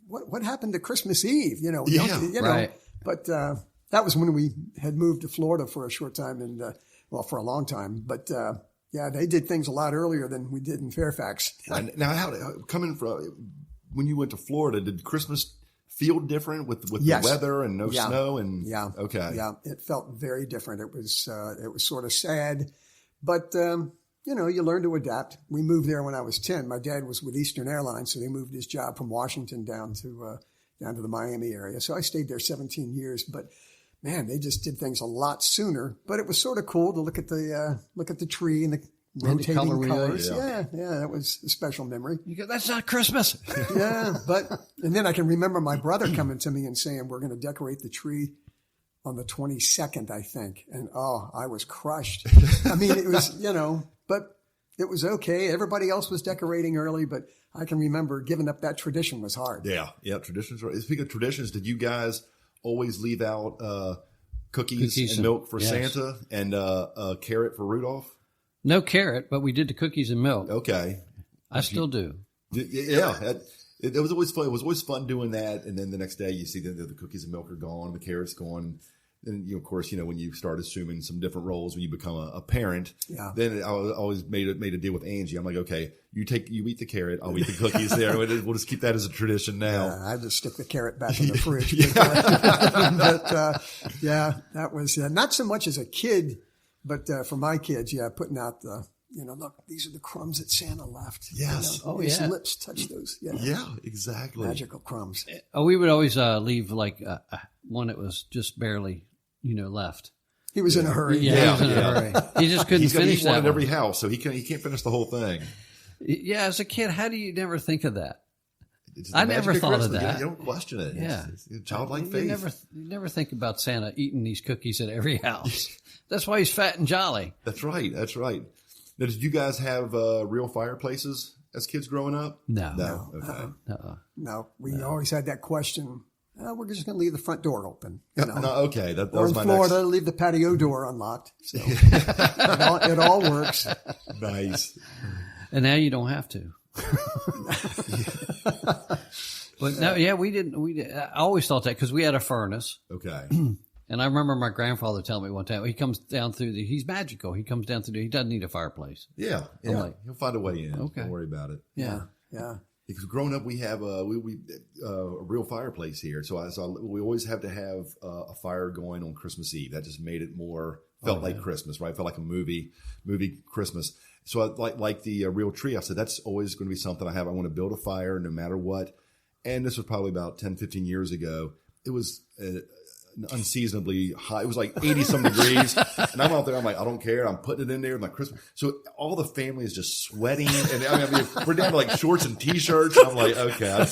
S5: what happened to Christmas Eve?
S4: Right.
S5: But that was when we had moved to Florida for a short time, and for a long time. But they did things a lot earlier than we did in Fairfax.
S3: Now, coming from when you went to Florida, did Christmas feel different with
S5: Yes.
S3: the weather and no snow? And
S5: Okay, it felt very different. It was sort of sad, but you learn to adapt. We moved there when I was 10. My dad was with Eastern Airlines, so they moved his job from Washington down to the Miami area. So I stayed there 17 years, but man, they just did things a lot sooner. But it was sort of cool to look at the tree and the rotating
S4: color
S5: colors.
S4: wheel,
S5: Yeah, that was a special memory.
S4: You go, that's not Christmas.
S5: And then I can remember my brother coming to me and saying, we're going to decorate the tree on the 22nd, I think. And I was crushed. I mean, it was, but it was okay. Everybody else was decorating early, but I can remember giving up that tradition was hard.
S3: Yeah. Traditions. Speaking of traditions, did you guys always leave out cookies and milk for Santa and a carrot for Rudolph?
S4: No carrot, but we did the cookies and milk.
S3: Okay.
S4: I still do.
S3: Yeah. It was always fun. It was always fun doing that. And then the next day you see the cookies and milk are gone, the carrots gone. And of course, when you start assuming some different roles when you become a parent, then I always made a deal with Angie. I'm like, okay, you eat the carrot, I'll eat the cookies there. We'll just keep that as a tradition now.
S5: I just stick the carrot back in the fridge. That was not so much as a kid, but for my kids, putting out the, look, these are the crumbs that Santa left.
S3: Yes.
S5: His lips touch those.
S3: Yeah, exactly.
S5: Magical crumbs.
S4: We would always leave like one that was just barely, left.
S5: He was in a hurry.
S4: He was in a hurry. He just couldn't finish that
S3: one at
S4: one.
S3: every house, so he can't finish the whole thing.
S4: Yeah, as a kid, how do you never think of that?
S3: It's the
S4: I
S3: magic
S4: never
S3: of
S4: thought of
S3: Christmas.
S4: that.
S3: You don't question it.
S4: Yeah.
S3: It's childlike
S4: You
S3: faith.
S4: never think about Santa eating these cookies at every house. That's why he's fat and jolly.
S3: That's right. Now, did you guys have real fireplaces as kids growing up?
S4: No.
S3: Okay.
S5: No, we always had that question. We're just going to leave the front door open.
S3: No, okay. That
S5: or
S3: was
S5: in
S3: my
S5: Florida,
S3: next.
S5: leave the patio door unlocked. So it all works.
S3: Nice.
S4: And now you don't have to. But no, we didn't. I always thought that because we had a furnace.
S3: Okay.
S4: And I remember my grandfather telling me one time, he comes down he's magical. He comes down he doesn't need a fireplace.
S3: Yeah.
S4: like,
S3: he'll find a way in.
S4: Okay.
S3: Don't worry about it.
S5: Yeah.
S3: Because growing up, we have a real fireplace here, so we always have to have a fire going on Christmas Eve. That just made it felt like Christmas, right? Felt like a movie Christmas. So I like the real tree. I said that's always going to be something I have. I want to build a fire no matter what. And this was probably about 10, 15 years ago. It was unseasonably hot. It was like 80-some degrees. And I'm out there. I'm like, I don't care. I'm putting it in there. My Christmas. So all the family is just sweating. And I mean, we're down to like shorts and T-shirts. I'm like, okay.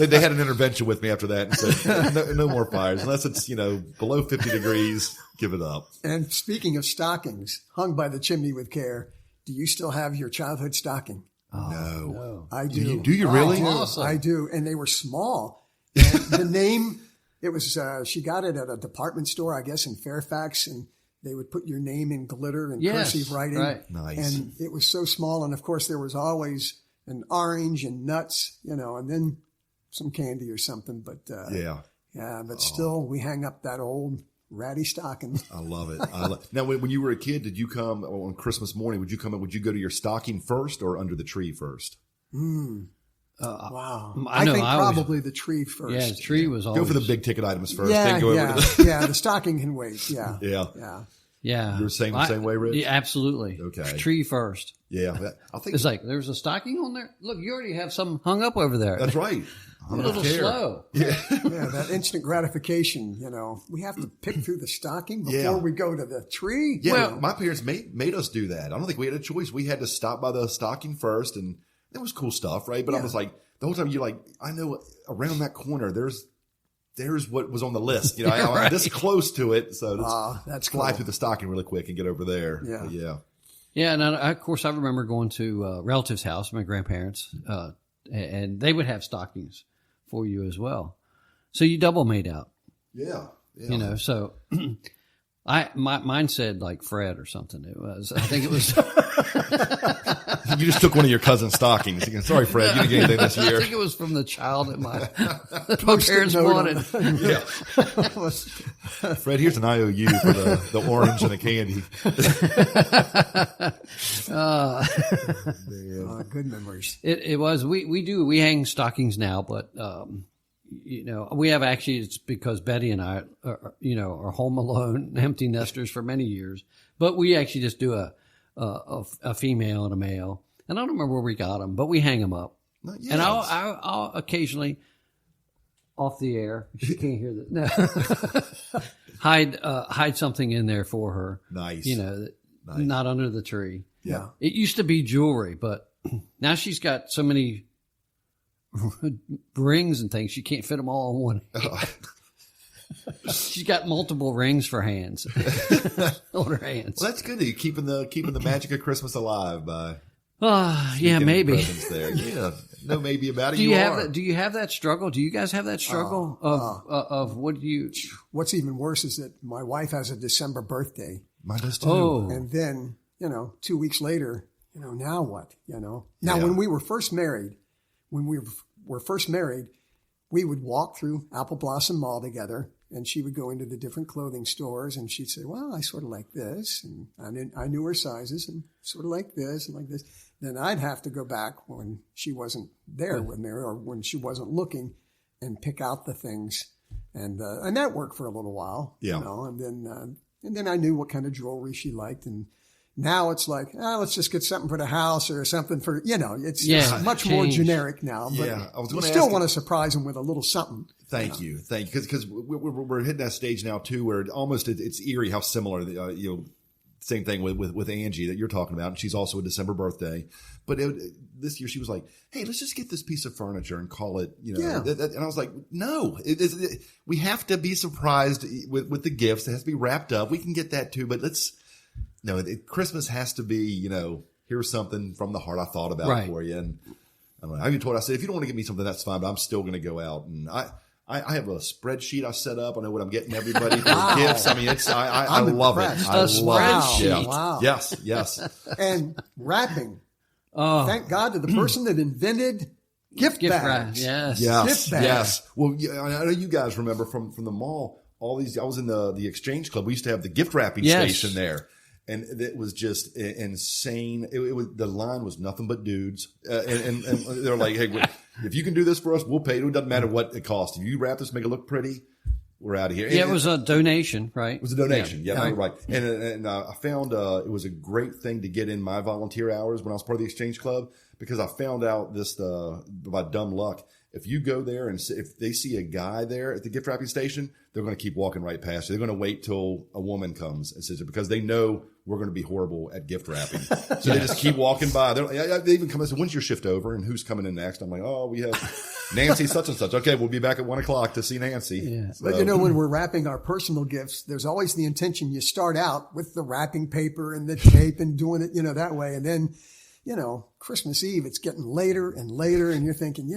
S3: They had an intervention with me after that and said, no more fires. Unless it's, below 50 degrees, give it up.
S5: And speaking of stockings, hung by the chimney with care, do you still have your childhood stocking?
S3: No.
S5: I do.
S3: Do you really?
S5: I do.
S4: Awesome.
S5: I do. And they were small. And the name... It was, she got it at a department store, I guess, in Fairfax, and they would put your name in glitter and cursive writing.
S4: Right.
S3: Nice.
S5: And it was so small. And of course, there was always an orange and nuts, and then some candy or something. But, still, we hang up that old ratty stocking.
S3: I love it. Now, when you were a kid, did you come on Christmas morning? Would you go to your stocking first or under the tree first?
S5: Wow.
S4: I
S5: think probably the tree first.
S4: Yeah, the tree was always.
S3: Go for the big ticket items first.
S5: Yeah,
S3: then go over to
S5: the stocking can wait. Yeah.
S3: Yeah.
S4: Yeah.
S3: You're saying the same way, Rich?
S4: Yeah, absolutely.
S3: Okay.
S4: Tree first.
S3: Yeah. I think
S4: It's like, there's a stocking on there? Look, you already have some hung up over there.
S3: that's right.
S4: A little slow.
S5: Yeah, that instant gratification, we have to pick through the stocking before we go to the tree.
S3: Yeah,
S4: Well-
S3: my parents made us do that. I don't think we had a choice. We had to stop by the stocking first, and it was cool stuff, right? But I was like, the whole time you're like, I know around that corner there's there's what was on the list. You know, I'm this close to it. So
S5: that's
S3: fly
S5: cool.
S3: through the stocking really quick and get over there.
S5: Yeah.
S3: But yeah.
S4: Yeah, and of course, I remember going to a relative's house, my grandparents, and they would have stockings for you as well. So you double made out,
S3: Yeah.
S4: you know. So mine said like Fred or something. I think it was.
S3: You just took one of your cousin's stockings. You're sorry, Fred, you didn't get anything this
S4: I
S3: year.
S4: think it was from the child that my parents wanted.
S3: Yeah. Fred, here's an IOU for the orange and the candy.
S5: Good memories.
S4: It was. We hang stockings now, but you know, we have actually. It's because Betty and I, are home alone, empty nesters for many years. But we actually just do a female and a male, and I don't remember where we got them, but we hang them up.
S3: Yes.
S4: And I'll occasionally, off the air, she can't hear that. No. hide something in there for her.
S3: Nice.
S4: You know, not under the tree.
S5: Yeah.
S4: It used to be jewelry, but now she's got so many rings and things, she can't fit them all on one hand. She's got multiple rings for hands on her hands.
S3: Well, that's good. You're keeping the magic of Christmas alive by.
S4: Yeah, maybe.
S3: Presents there. Yeah, no, maybe about it.
S4: Do you have that struggle? Do you guys have that struggle of what do you?
S5: What's even worse is that my wife has a December birthday.
S3: Mine does too.
S4: Oh,
S5: And then, 2 weeks later, now what? Now, when we were first married, we would walk through Apple Blossom Mall together, and she would go into the different clothing stores, and she'd say, well, I sort of like this, and I knew her sizes, and sort of like this and like this. Then I'd have to go back when she wasn't there with me, or when she wasn't looking, and pick out the things, and that worked for a little while.
S3: Yeah.
S5: And then I knew what kind of jewelry she liked, and now it's like, let's just get something for the house or something for, it's much more generic now. But
S3: I was
S5: you
S3: gonna
S5: still
S3: ask
S5: want to surprise them with a little something.
S3: Thank you. Because we're hitting that stage now too, where almost it's eerie how similar. Same thing with Angie that you're talking about, and she's also a December birthday. But this year she was like, "Hey, let's just get this piece of furniture and call it." And I was like, "No, we have to be surprised with the gifts. It has to be wrapped up. We can get that too, but let's." No, Christmas has to be, here's something from the heart I thought about for you. And I even told her, I said, if you don't want to get me something, that's fine, but I'm still going to go out. And I have a spreadsheet I set up. I know what I'm getting everybody for gifts. I mean, I love
S5: impressed.
S3: it. I love it. Yeah.
S5: Wow.
S3: Yes.
S5: And wrapping. Thank God to the person that invented gift bags.
S4: Yes.
S5: Gift bags.
S3: Yes. Well, I know you guys remember from the mall, all these, I was in the Exchange Club. We used to have the gift wrapping station there. And it was just insane. It was, the line was nothing but dudes. And they're like, hey, if you can do this for us, we'll pay you. It doesn't matter what it costs. If you wrap this, make it look pretty, we're out of here.
S4: Yeah, it was a donation, right?
S3: It was a donation. Yeah, right. And I found it was a great thing to get in my volunteer hours when I was part of the Exchange Club, because I found out this by dumb luck. If you go there and if they see a guy there at the gift wrapping station, they're going to keep walking right past you. They're going to wait till a woman comes and says it, because they know we're going to be horrible at gift wrapping. So they just keep walking by. They even come and say, when's your shift over and who's coming in next? I'm like, oh, we have Nancy such and such. Okay, we'll be back at 1:00 to see Nancy.
S4: Yeah.
S3: So,
S5: But when we're wrapping our personal gifts, there's always the intention you start out with the wrapping paper and the tape and doing it, that way. And then, Christmas Eve, it's getting later and later, and you're thinking,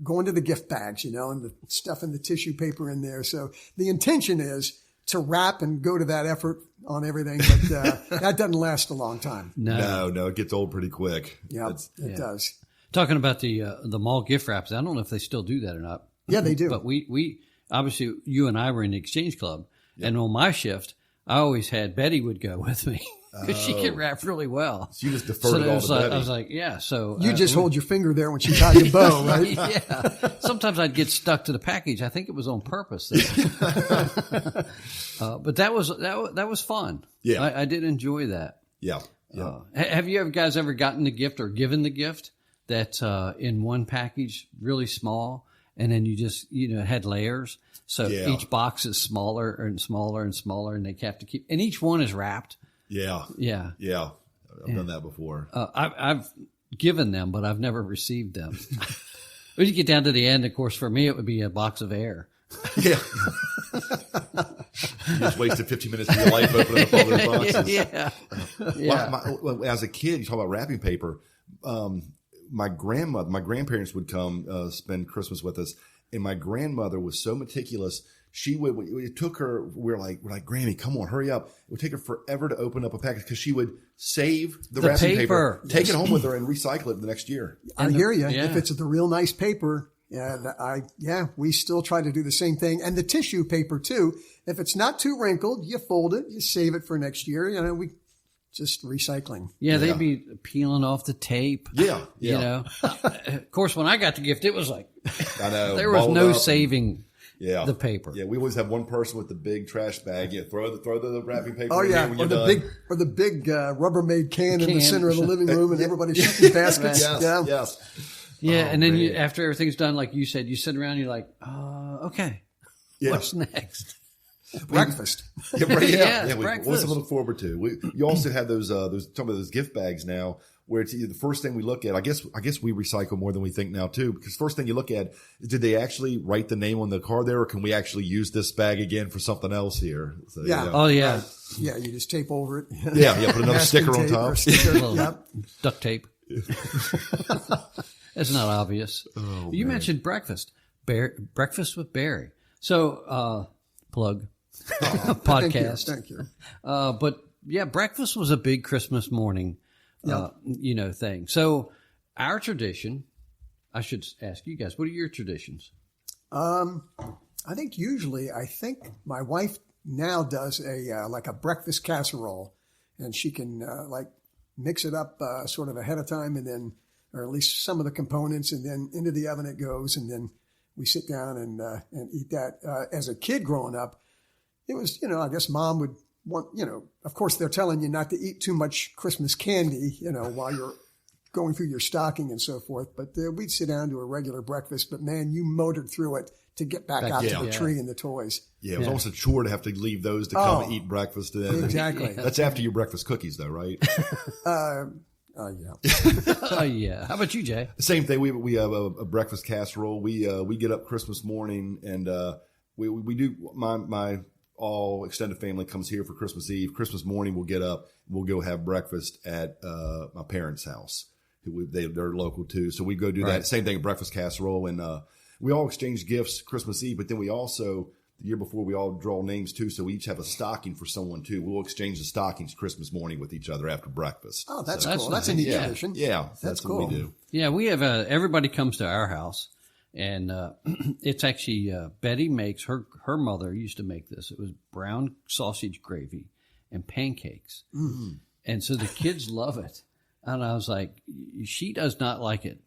S5: going to the gift bags, and the stuff and the tissue paper in there. So the intention is to wrap and go to that effort on everything, but that doesn't last a long time.
S3: No, it gets old pretty quick.
S5: Yeah, it does.
S4: Talking about the mall gift wraps, I don't know if they still do that or not.
S5: Yeah, they do.
S4: But we obviously, you and I were in the Exchange Club, and on my shift, I always had Betty would go with me. Because she can wrap really well.
S3: So you just deferred it all to Betty.
S4: I was like, yeah. So
S5: you just hold your finger there when she tied your bow, right?
S4: Yeah. Sometimes I'd get stuck to the package. I think it was on purpose. But that was fun.
S3: Yeah,
S4: I did enjoy that.
S3: Yeah.
S4: Have you guys ever gotten the gift or given the gift that's in one package, really small, and then you just had layers? So each box is smaller and smaller and smaller, and they have to keep, and each one is wrapped.
S3: Yeah. I've done that before.
S4: I've given them, but I've never received them. When you get down to the end, of course, for me, it would be a box of air.
S3: Yeah. You just wasted 15 minutes of your life opening up all those boxes.
S4: Yeah.
S3: Well, as a kid, you talk about wrapping paper. My grandparents would come spend Christmas with us, and my grandmother was so meticulous. It took her, we're like, Granny, come on, hurry up. It would take her forever to open up a package because she would save the wrapping paper, take it home with her, and recycle it the next year.
S5: I hear you. Yeah. If it's the real nice paper, we still try to do the same thing. And the tissue paper too. If it's not too wrinkled, you fold it, you save it for next year. You know, we just recycling.
S4: Yeah, they'd be peeling off the tape.
S3: Yeah.
S4: You know, of course, when I got the gift, it was like,
S3: I know,
S4: there was no saving the paper.
S3: Yeah, we always have one person with the big trash bag. Yeah, throw the wrapping paper.
S5: Oh yeah,
S3: when you're done.
S5: Or the big Rubbermaid can in the center of the living room, and everybody's shooting baskets.
S3: Yes.
S4: Yeah, and then after everything's done, like you said, you sit around, and you're like, okay, what's next?
S5: Breakfast.
S3: Breakfast.
S4: Breakfast.
S3: What's to look forward to? You also have those talking about those gift bags now, where it's the first thing we look at. I guess we recycle more than we think now too, because first thing you look at is, did they actually write the name on the card there, or can we actually use this bag again for something else here? So,
S5: yeah.
S4: Oh yeah.
S5: Yeah, you just tape over it.
S3: Yeah. Put another sticker on top.
S4: Duct tape. It's not obvious.
S3: Oh,
S4: you mentioned breakfast. Breakfast with Barry. So, plug podcast.
S5: Thank you.
S4: But yeah, breakfast was a big Christmas morning, thing. So our tradition, I should ask you guys, what are your traditions?
S5: I think my wife now does a breakfast casserole, and she can mix it up sort of ahead of time, and then, or at least some of the components, and then into the oven it goes, and then we sit down and eat that. As a kid growing up, it was, I guess mom would want, of course they're telling you not to eat too much Christmas candy, while you're going through your stocking and so forth. But we'd sit down to a regular breakfast, but man, you motored through it to get back out to the tree and the toys.
S3: Yeah, it was almost a chore to have to leave those to come and eat breakfast.
S5: Exactly.
S3: That's after your breakfast cookies though, right?
S5: Yeah.
S4: Oh yeah. How about you, Jay?
S3: Same thing. We have a breakfast casserole. We get up Christmas morning, and we do my all extended family comes here for Christmas Eve. Christmas morning we'll get up, we'll go have breakfast at my parents' house. They're local too, so we go do that. Same thing, breakfast casserole, and we all exchange gifts Christmas Eve. But then we also, the year before, we all draw names too, so we each have a stocking for someone too. We'll exchange the stockings Christmas morning with each other after breakfast.
S5: Oh, that's cool. That's a neat tradition.
S3: Yeah,
S5: that's
S3: cool. What we do.
S4: Yeah, we have everybody comes to our house, and it's actually Betty makes her mother used to make this. It was brown sausage gravy and pancakes, and so the kids love it. And I was like, she does not like it.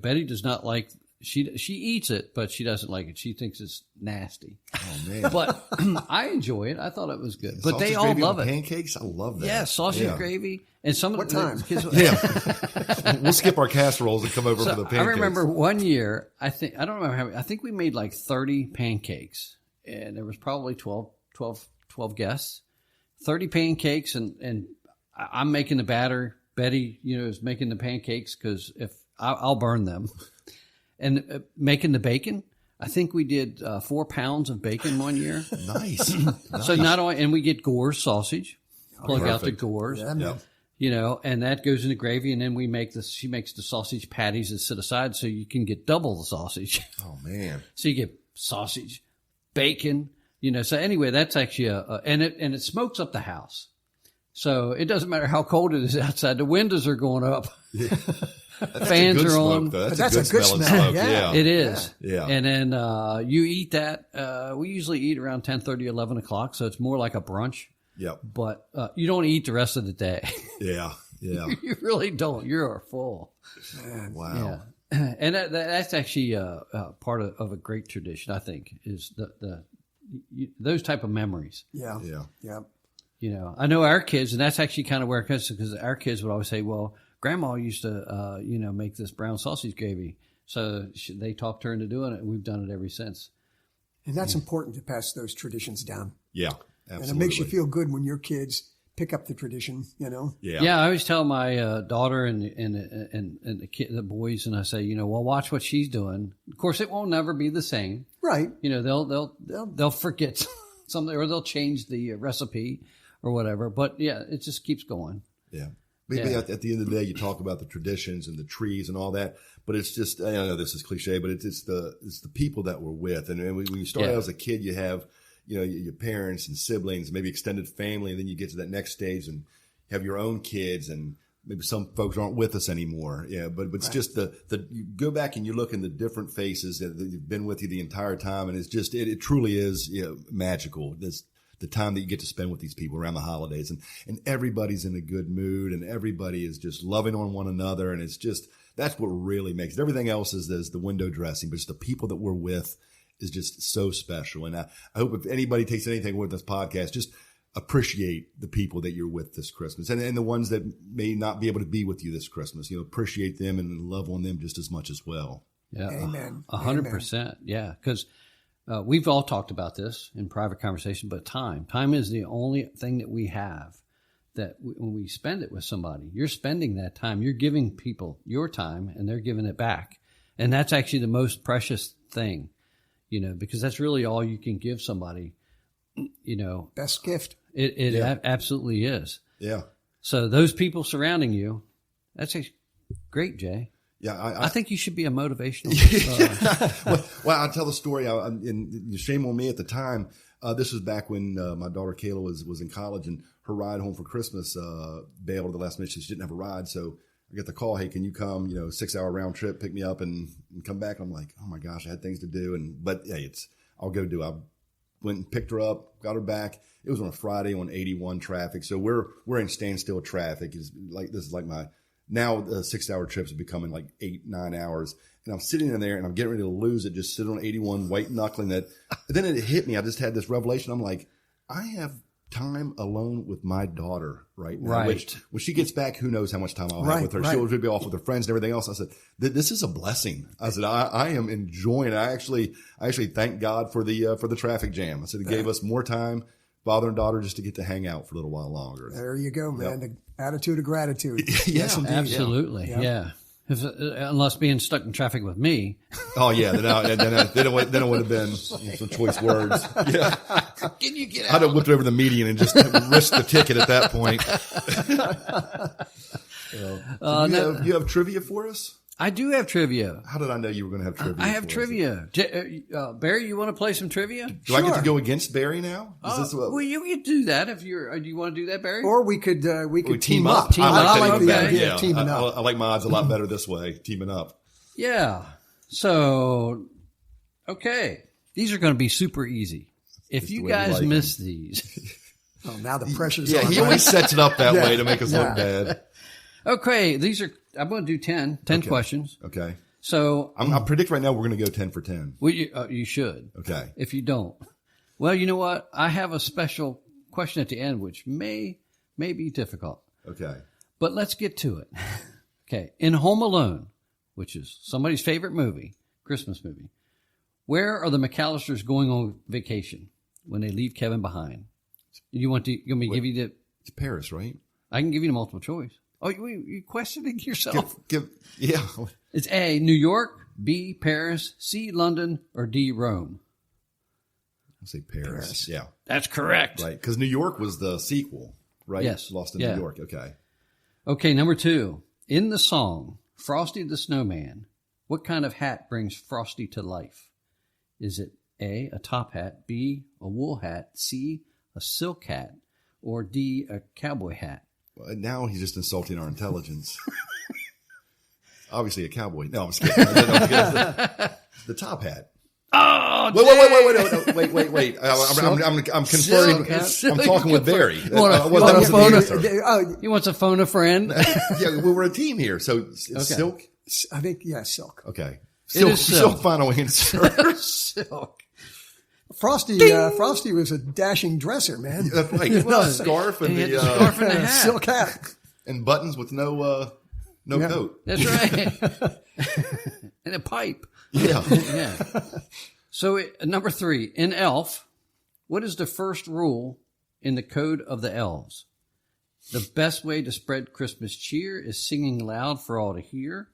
S4: Betty does not like. She eats it, but she doesn't like it. She thinks it's nasty.
S3: Oh man!
S4: But I enjoy it. I thought it was good. But
S3: sausage
S4: they all love it.
S3: Pancakes, I love that.
S4: Yeah, sausage gravy, and some
S5: what time?
S4: Kids,
S3: we'll skip our casseroles and come over for the pancakes.
S4: I remember one year. I don't remember how many. I think we made like 30 pancakes, and there was probably 12 guests. 30 pancakes, and I'm making the batter. Betty, is making the pancakes because if I'll burn them. And making the bacon, I think we did 4 pounds of bacon one year.
S3: Nice.
S4: So not only, and we get Gore's sausage, plug out the Gore's, and that goes in the gravy. And then she makes the sausage patties that sit aside so you can get double the sausage.
S3: Oh man.
S4: So you get sausage, bacon, so anyway, that's actually and it smokes up the house. So it doesn't matter how cold it is outside. The windows are going up. Yeah. Fans are on.
S3: That's a good smell. Yeah.
S4: It is.
S3: Yeah.
S4: And then you eat that. We usually eat around 10:30, 11 o'clock, so it's more like a brunch.
S3: Yep.
S4: But you don't eat the rest of the day.
S3: Yeah.
S4: You really don't. You're full.
S3: Man, wow.
S4: Yeah. And that's actually part of a great tradition, I think, is those type of memories.
S5: Yeah.
S4: I know our kids, and that's actually kind of where it comes to, because our kids would always say, well, Grandma used to, make this brown sausage gravy. So they talked her into doing it, and we've done it ever since.
S5: And that's important to pass those traditions down.
S3: Yeah, absolutely.
S5: And it makes you feel good when your kids pick up the tradition,
S4: Yeah, I always tell my daughter and the boys, and I say, well, watch what she's doing. Of course, it won't never be the same,
S5: Right.
S4: They'll forget something, or they'll change the recipe or whatever. But yeah, it just keeps going.
S3: Yeah. Maybe at the end of the day, you talk about the traditions and the trees and all that, but it's just, I know this is cliche, but it's the people that we're with. And when you start out as a kid, you have, your parents and siblings, maybe extended family, and then you get to that next stage and have your own kids, and maybe some folks aren't with us anymore. Yeah, but it's just you go back and you look in the different faces that have been with you the entire time, and it's just it truly is magical. This the time that you get to spend with these people around the holidays, and everybody's in a good mood, and everybody is just loving on one another, and it's just that's what really makes it. Everything else is the window dressing, but it's the people that we're with is just so special. And I hope if anybody takes anything with this podcast, just appreciate the people that you're with this Christmas, and the ones that may not be able to be with you this Christmas. Appreciate them and love on them just as much as well.
S4: Yeah,
S5: Amen.
S4: 100%. Yeah, because we've all talked about this in private conversation, but time is the only thing that we have that when we spend it with somebody, you're spending that time. You're giving people your time, and they're giving it back, and that's actually the most precious thing. Because that's really all you can give somebody,
S5: Best gift.
S4: It absolutely is.
S3: Yeah.
S4: So those people surrounding you, that's great, Jay.
S3: Yeah.
S4: I think you should be a motivational.
S3: Well, I'll tell the story. And shame on me at the time. This was back when my daughter Kayla was in college, and her ride home for Christmas bailed at the last minute. She didn't have a ride. So I get the call, hey, can you come, 6-hour round trip, pick me up and come back? I'm like, oh my gosh, I had things to do. But hey, I'll go do it. I went and picked her up, got her back. It was on a Friday on 81 traffic. So we're in standstill traffic. This is like now the 6-hour trips are becoming like 8-9 hours. And I'm sitting in there and I'm getting ready to lose it, just sitting on 81, white knuckling that. And then it hit me. I just had this revelation. I'm like, I have time alone with my daughter right now.
S4: Right.
S3: Which, when she gets back, who knows how much time I'll have with her.
S5: Right.
S3: She'll be off with her friends and everything else. I said, this is a blessing. I said, I am enjoying it. I actually thank God for the traffic jam. I said, it gave us more time, father and daughter, just to get to hang out for a little while longer.
S5: There you go, man. The attitude of gratitude.
S3: Yes, indeed.
S4: Absolutely. Yeah. Unless being stuck in traffic with me.
S3: Oh yeah, then it would have been some choice words. Yeah.
S4: Can you get out?
S3: I'd have whipped over the median and just risked the ticket at that point. You have trivia for us?
S4: I do have trivia.
S3: How did I know you were going to have trivia?
S4: I have trivia. Barry, you want to play some trivia?
S3: Do I get to go against Barry now?
S4: Well, you can do that if you're. Do you want to do that, Barry?
S5: Or we could team up.
S4: Team up.
S5: I like the
S4: Okay.
S5: idea of teaming up.
S3: I like my odds a lot better this way, teaming up.
S4: Yeah. So, okay, these are going to be super easy. If you guys miss these.
S5: Oh, now the pressure's on.
S3: Yeah, he always sets it up that way to make us look bad.
S4: Okay, I'm going to do 10 questions.
S3: Okay.
S4: So
S3: I predict right now we're going to go 10 for 10.
S4: Well, you should.
S3: Okay.
S4: If you don't, well, you know what? I have a special question at the end, which may be difficult.
S3: Okay.
S4: But let's get to it. Okay. In Home Alone, which is somebody's favorite movie, Christmas movie, where are the McAllisters going on vacation when they leave Kevin behind? You want me to give you
S3: It's Paris, right?
S4: I can give you the multiple choice. Oh, you questioning yourself?
S3: Yeah.
S4: It's A, New York, B, Paris, C, London, or D, Rome.
S3: I'll say Paris. Yeah.
S4: That's correct.
S3: Right. Because New York was the sequel, right?
S4: Yes.
S3: Lost in New York. Okay.
S4: Okay, number 2. In the song, Frosty the Snowman, what kind of hat brings Frosty to life? Is it A, a top hat, B, a wool hat, C, a silk hat, or D, a cowboy hat?
S3: Well, now he's just insulting our intelligence. Obviously a cowboy. No, I'm just kidding. The top hat.
S4: Oh,
S3: Wait. I'm conferring. I'm talking with Barry.
S4: You want to phone a friend?
S3: Yeah, we were a team here. So silk?
S5: I think, silk.
S3: Okay.
S4: Silk.
S3: Final answer.
S4: Silk.
S5: Frosty was a dashing dresser, man.
S3: That's right. The scarf and the
S4: scarf and the hat.
S5: Silk hat.
S3: And buttons with no coat.
S4: That's right. And a pipe.
S3: Yeah.
S4: Yeah. So number 3, in Elf, what is the first rule in the code of the elves? The best way to spread Christmas cheer is singing loud for all to hear.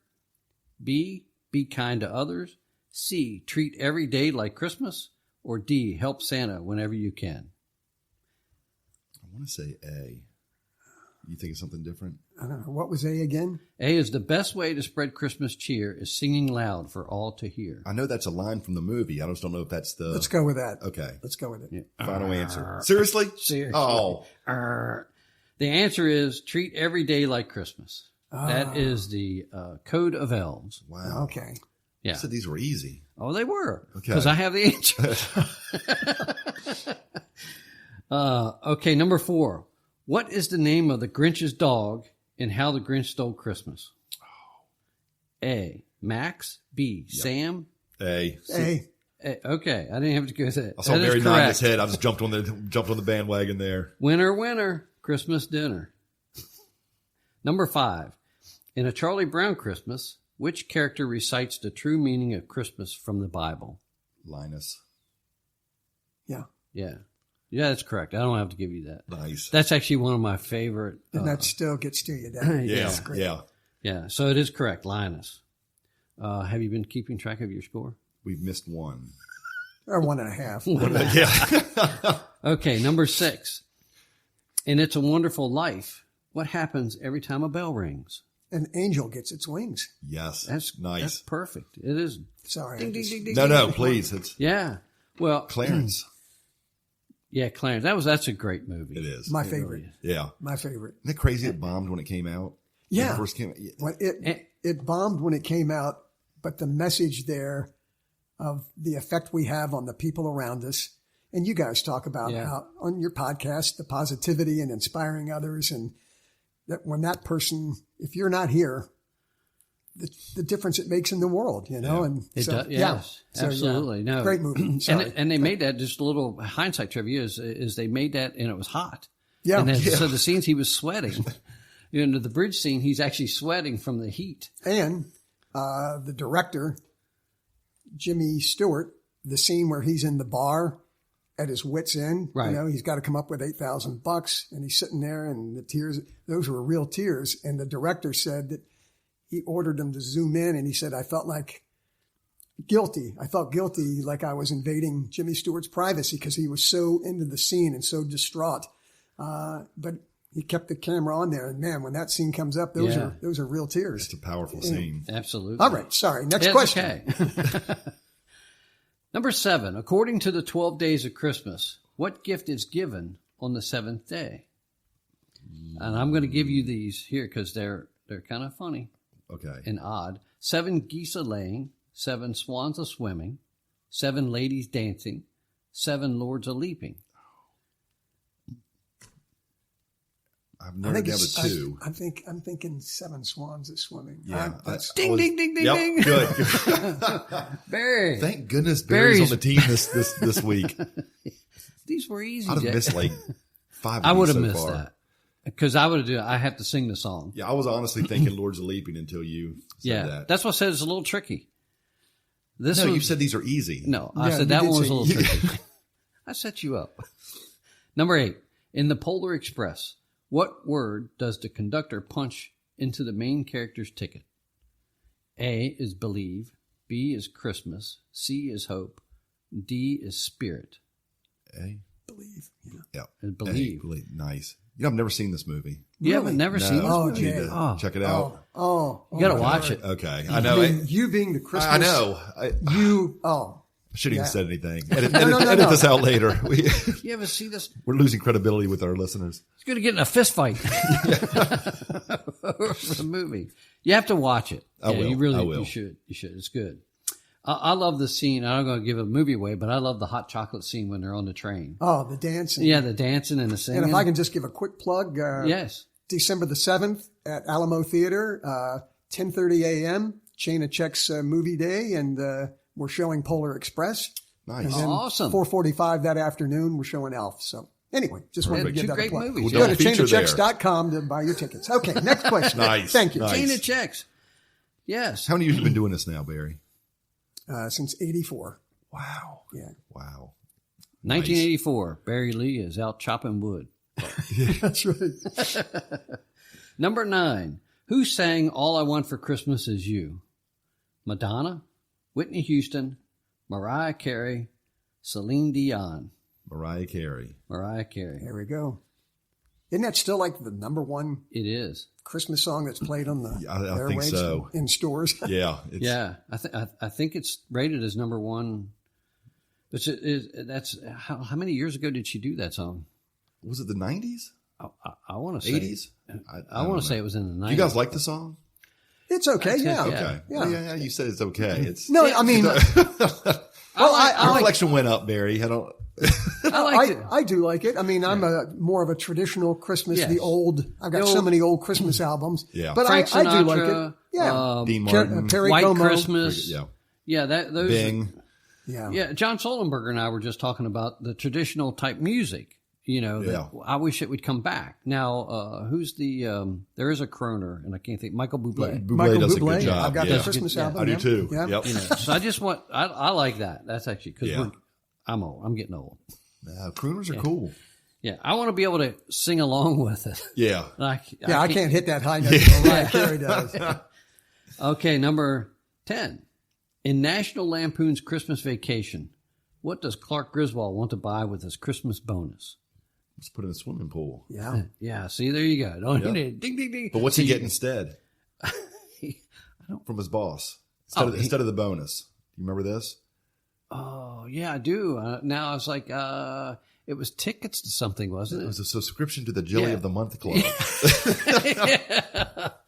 S4: B, be kind to others. C, treat every day like Christmas. Or D, help Santa whenever you can.
S3: I want to say A. You think of something different?
S5: I don't know. What was A again?
S4: A is the best way to spread Christmas cheer is singing loud for all to hear.
S3: I know that's a line from the movie. I just don't know if that's the...
S5: Let's go with that.
S3: Okay.
S5: Let's go with it.
S4: Yeah.
S3: Final answer. Seriously?
S4: Seriously.
S3: Oh.
S4: The answer is treat every day like Christmas. That is the code of elves.
S3: Wow.
S5: Okay.
S4: Yeah.
S3: You said these were easy.
S4: Oh, they were.
S3: Okay.
S4: Because I have the answer. Okay, number 4. What is the name of the Grinch's dog in How the Grinch Stole Christmas? A, Max. B, Sam.
S3: A.
S5: A.
S4: Okay, I didn't have to go with that.
S3: I saw
S4: That is
S3: Barry nod his
S4: correct.
S3: head. I just jumped on the bandwagon there.
S4: Winner, winner, Christmas dinner. Number 5. In A Charlie Brown Christmas, which character recites the true meaning of Christmas from the Bible?
S3: Linus.
S5: Yeah.
S4: Yeah. Yeah, that's correct. I don't have to give you that.
S3: Nice.
S4: That's actually one of my favorite.
S5: And that still gets to you, Dan.
S3: Yeah.
S5: That's great.
S3: Yeah.
S4: Yeah, so it is correct, Linus. Have you been keeping track of your score?
S3: We've missed one.
S5: Or 1.5.
S3: Yeah.
S4: Okay, number 6. In It's a Wonderful Life, what happens every time a bell rings?
S5: An angel gets its wings.
S3: Yes.
S4: That's
S3: nice.
S4: That's perfect. It is.
S5: Sorry.
S4: Ding,
S5: I
S4: ding,
S5: just-
S4: ding, ding,
S3: No,
S4: ding.
S3: no, please. It's
S4: Yeah. Well,
S3: Clarence.
S4: yeah, Clarence. That's a great movie.
S3: It is.
S5: My
S4: It really
S5: favorite.
S4: is.
S3: Yeah.
S5: My favorite.
S3: Isn't it crazy it bombed when it came out? When
S5: Yeah.
S3: it first came out? Yeah.
S5: When it bombed when it came out, but the message there of the effect we have on the people around us, and you guys talk about how on your podcast, the positivity and inspiring others, and that when that person, if you're not here, the difference it makes in the world, you know, and
S4: It
S5: so,
S4: does. Yes,
S5: So,
S4: absolutely. No,
S5: great movie. Sorry.
S4: And they made that. Just a little hindsight trivia is they made that and it was hot.
S5: Yeah.
S4: And then,
S5: Yeah.
S4: so the scenes he was sweating. You know, the bridge scene, he's actually sweating from the heat.
S5: And the director, Jimmy Stewart, the scene where he's in the bar at his wit's end,
S4: Right.
S5: you know, he's got to come up with $8,000 and he's sitting there and the tears, those were real tears. And the director said that he ordered them to zoom in and he said, I felt guilty. I felt guilty like I was invading Jimmy Stewart's privacy because he was so into the scene and so distraught. But he kept the camera on there, and man, when that scene comes up, those are real tears.
S3: It's a powerful scene.
S4: Absolutely.
S5: All right, sorry. Next
S4: It's
S5: question.
S4: Okay. Number 7, according to the 12 days of Christmas, what gift is given on the 7th day? And I'm going to give you these here because they're kind of funny
S3: Okay.
S4: and odd. 7 geese a laying, 7 swans a swimming, 7 ladies dancing, 7 lords a leaping.
S3: I've
S5: I
S3: narrowed
S5: think
S3: down
S5: it's,
S3: to 2.
S5: I'm thinking 7 swans is swimming.
S3: Yeah.
S4: Ding, ding, ding, ding,
S3: Yep,
S4: ding.
S3: Good.
S4: Barry.
S3: Thank goodness Barry's on the team this week.
S4: These were easy.
S3: I'd have
S4: Jack.
S3: missed like 5 of
S4: I
S3: these
S4: would have
S3: so
S4: missed
S3: far.
S4: that. Because I would have I have to sing the song.
S3: Yeah, I was honestly thinking Lords of Leaping until you said that.
S4: That's what I said it's a little tricky. This
S3: No,
S4: one,
S3: you said these are easy.
S4: No, I
S5: Yeah,
S4: said
S5: you
S4: that
S5: did
S4: one was
S5: say
S4: a little tricky. I set you up. Number 8. In the Polar Express, what word does the conductor punch into the main character's ticket? A is believe, B is Christmas, C is hope, D is spirit.
S3: A?
S5: Believe. Yeah.
S3: Yeah.
S4: And believe.
S3: A, believe. Nice. You know, I've never seen this movie.
S4: You haven't never seen this?
S5: Oh,
S3: I need
S5: Jay.
S3: to check it out.
S4: You got to watch it.
S3: Okay. I know.
S5: You being the Christmas.
S3: I know. I shouldn't even
S5: Yeah.
S3: said anything. Edit
S5: no.
S3: this out later.
S4: You ever see this?
S3: We're losing credibility with our listeners.
S4: It's going to get in a fist fight over the movie. You have to watch it.
S3: I will.
S4: You really,
S3: I will.
S4: You should. You should. It's good. I love the scene. I'm not going to give a movie away, but I love the hot chocolate scene when they're on the train.
S5: Oh, the dancing.
S4: Yeah, the dancing and the singing.
S5: And if I can just give a quick plug.
S4: Yes.
S5: December the 7th at Alamo Theater, 10:30 a.m., Chain of Checks movie day, and we're showing Polar Express.
S3: Nice.
S5: And then
S4: Awesome.
S5: 4:45 that afternoon, we're showing Elf. So anyway, just wanted to
S3: Perfect.
S5: give
S4: Two
S5: that
S4: great
S5: a plug.
S4: movies.
S3: We'll
S5: Go to
S3: do a feature there.
S5: chainofchecks.com to buy your tickets. Okay, next question.
S3: Nice.
S5: Thank you.
S3: Nice.
S4: Chain of checks. Yes.
S3: How many years have you been doing this now, Barry?
S5: Since 84.
S3: Wow.
S5: Yeah.
S3: Wow.
S4: 1984. Barry Lee is out chopping wood.
S5: That's right.
S4: Number 9. Who sang All I Want for Christmas Is You? Madonna, Whitney Houston, Mariah Carey, Celine Dion.
S3: Mariah Carey.
S4: Mariah Carey.
S5: There we go. Isn't that still like the number one
S4: It is.
S5: Christmas song that's played on the
S3: I think
S5: airwaves
S3: so.
S5: in stores?
S3: Yeah.
S4: Yeah, I think it's rated as number 1. But that's how many years ago did she do that song?
S3: Was it the 90s?
S4: I want to say
S3: 80s?
S4: I want to say it was in the 90s.
S3: Do you guys like the song?
S5: It's okay, yeah.
S3: Okay.
S5: Yeah.
S3: Well, yeah, you said it's okay. It's
S5: No, I mean,
S3: your collection went up, Barry. I don't.
S4: I liked it.
S5: I do like it. I mean, I'm more of a traditional Christmas,
S4: Yes.
S5: I've got so many old Christmas albums.
S3: Yeah.
S5: But
S4: Frank
S5: I do like
S4: Sinatra,
S5: it. Yeah.
S3: Dean Martin.
S5: Perry
S4: White
S5: Como.
S4: Christmas.
S3: Yeah.
S4: Yeah, those.
S3: Bing.
S5: Yeah.
S4: Yeah, John Solenberger and I were just talking about the traditional type music. You know, that I wish it would come back. Now, who's the? There is a croner, and I can't think. Michael Bublé.
S3: Bublé does a good job.
S5: I've got
S3: yeah.
S5: the Christmas album.
S3: I do too.
S5: Yeah.
S3: Yep.
S4: You know, so I just want. I like that. That's actually because
S3: Yeah.
S4: I'm old. I'm getting old.
S3: Crooners are cool.
S4: Yeah, I want to be able to sing along with it.
S3: Yeah.
S4: I
S5: can't hit that high note that Mariah Carey does.
S4: Okay, number 10. In National Lampoon's Christmas Vacation, what does Clark Griswold want to buy with his Christmas bonus?
S3: Let's put in a swimming pool.
S5: Yeah.
S4: Yeah, see, there you go. Don't
S3: Yep.
S4: ding, ding, ding.
S3: But what's
S4: See,
S3: he getting instead? From his boss. Instead of the bonus. You remember this?
S4: Oh, yeah, I do. Now I was like, it was tickets to something, wasn't
S3: It
S4: it?
S3: was a subscription to the Jelly
S4: Yeah.
S3: of the Month Club.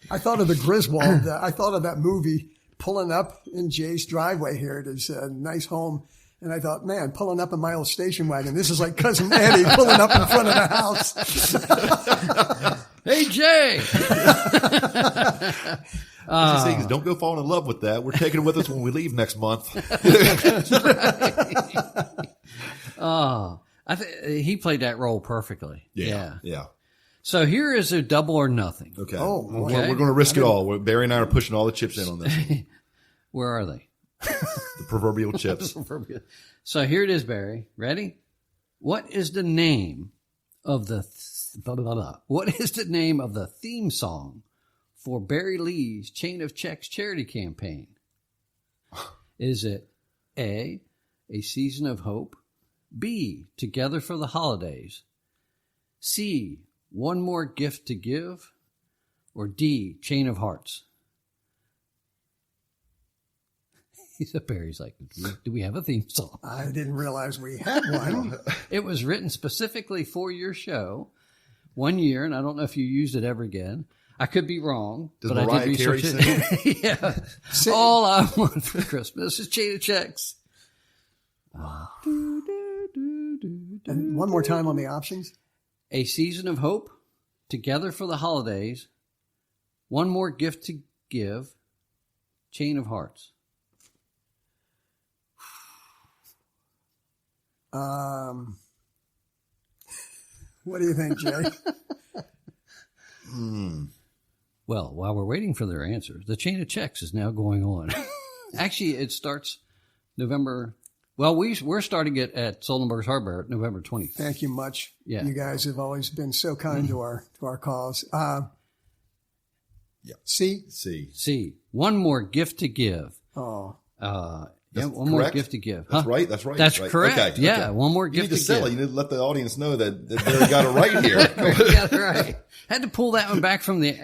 S5: I thought of the Griswold. I thought of that movie pulling up in Jay's driveway here at his nice home. And I thought, man, pulling up in my old station wagon. This is like Cousin Eddie pulling up in front of the house.
S4: Hey, Jay!
S3: He's saying, don't go fall in love with that. We're taking it with us when we leave next month.
S4: He played that role perfectly.
S3: Yeah.
S4: So here is a double or nothing.
S3: Okay.
S5: Oh,
S3: We're
S5: okay.
S3: going to risk it all. Barry and I are pushing all the chips in on this one.
S4: Where are they?
S3: The proverbial chips.
S4: So here it is, Barry. Ready? What is the name of the What is the name of the theme song for Barry Lee's Chain of Checks charity campaign? Is it A Season of Hope, B, Together for the Holidays, C, One More Gift to Give, or D, Chain of Hearts? Barry's like, do we have a theme song?
S5: I didn't realize we had one.
S4: It was written specifically for your show 1 year, and I don't know if you used it ever again. I could be wrong,
S3: Does
S4: but
S3: Mariah
S4: I did
S3: Carey
S4: research it. Yeah. All I want for Christmas is Chain of Checks.
S5: And one more time on the options.
S4: A Season of Hope, Together for the Holidays, One More Gift to Give, Chain of Hearts.
S5: What do you think, Jay?
S4: Well, while we're waiting for their answers, the Chain of Checks is now going on. Actually, it starts November. Well, we're starting it at Solenberg's Hardware November 20th.
S5: Thank you much.
S4: Yeah.
S5: You guys have always been so kind to our cause.
S3: Yeah.
S5: C.
S4: C. One More Gift to Give.
S5: Oh.
S4: Yeah, one more gift to give.
S3: That's
S4: Huh?
S3: right. That's right.
S4: That's
S3: right.
S4: correct.
S3: Okay.
S4: Yeah,
S3: okay.
S4: one more
S3: You
S4: gift
S3: need to
S4: to
S3: sell
S4: give.
S3: it. You need to let the audience know that Barry got it right here.
S4: Yeah, right. Had to pull that one back from the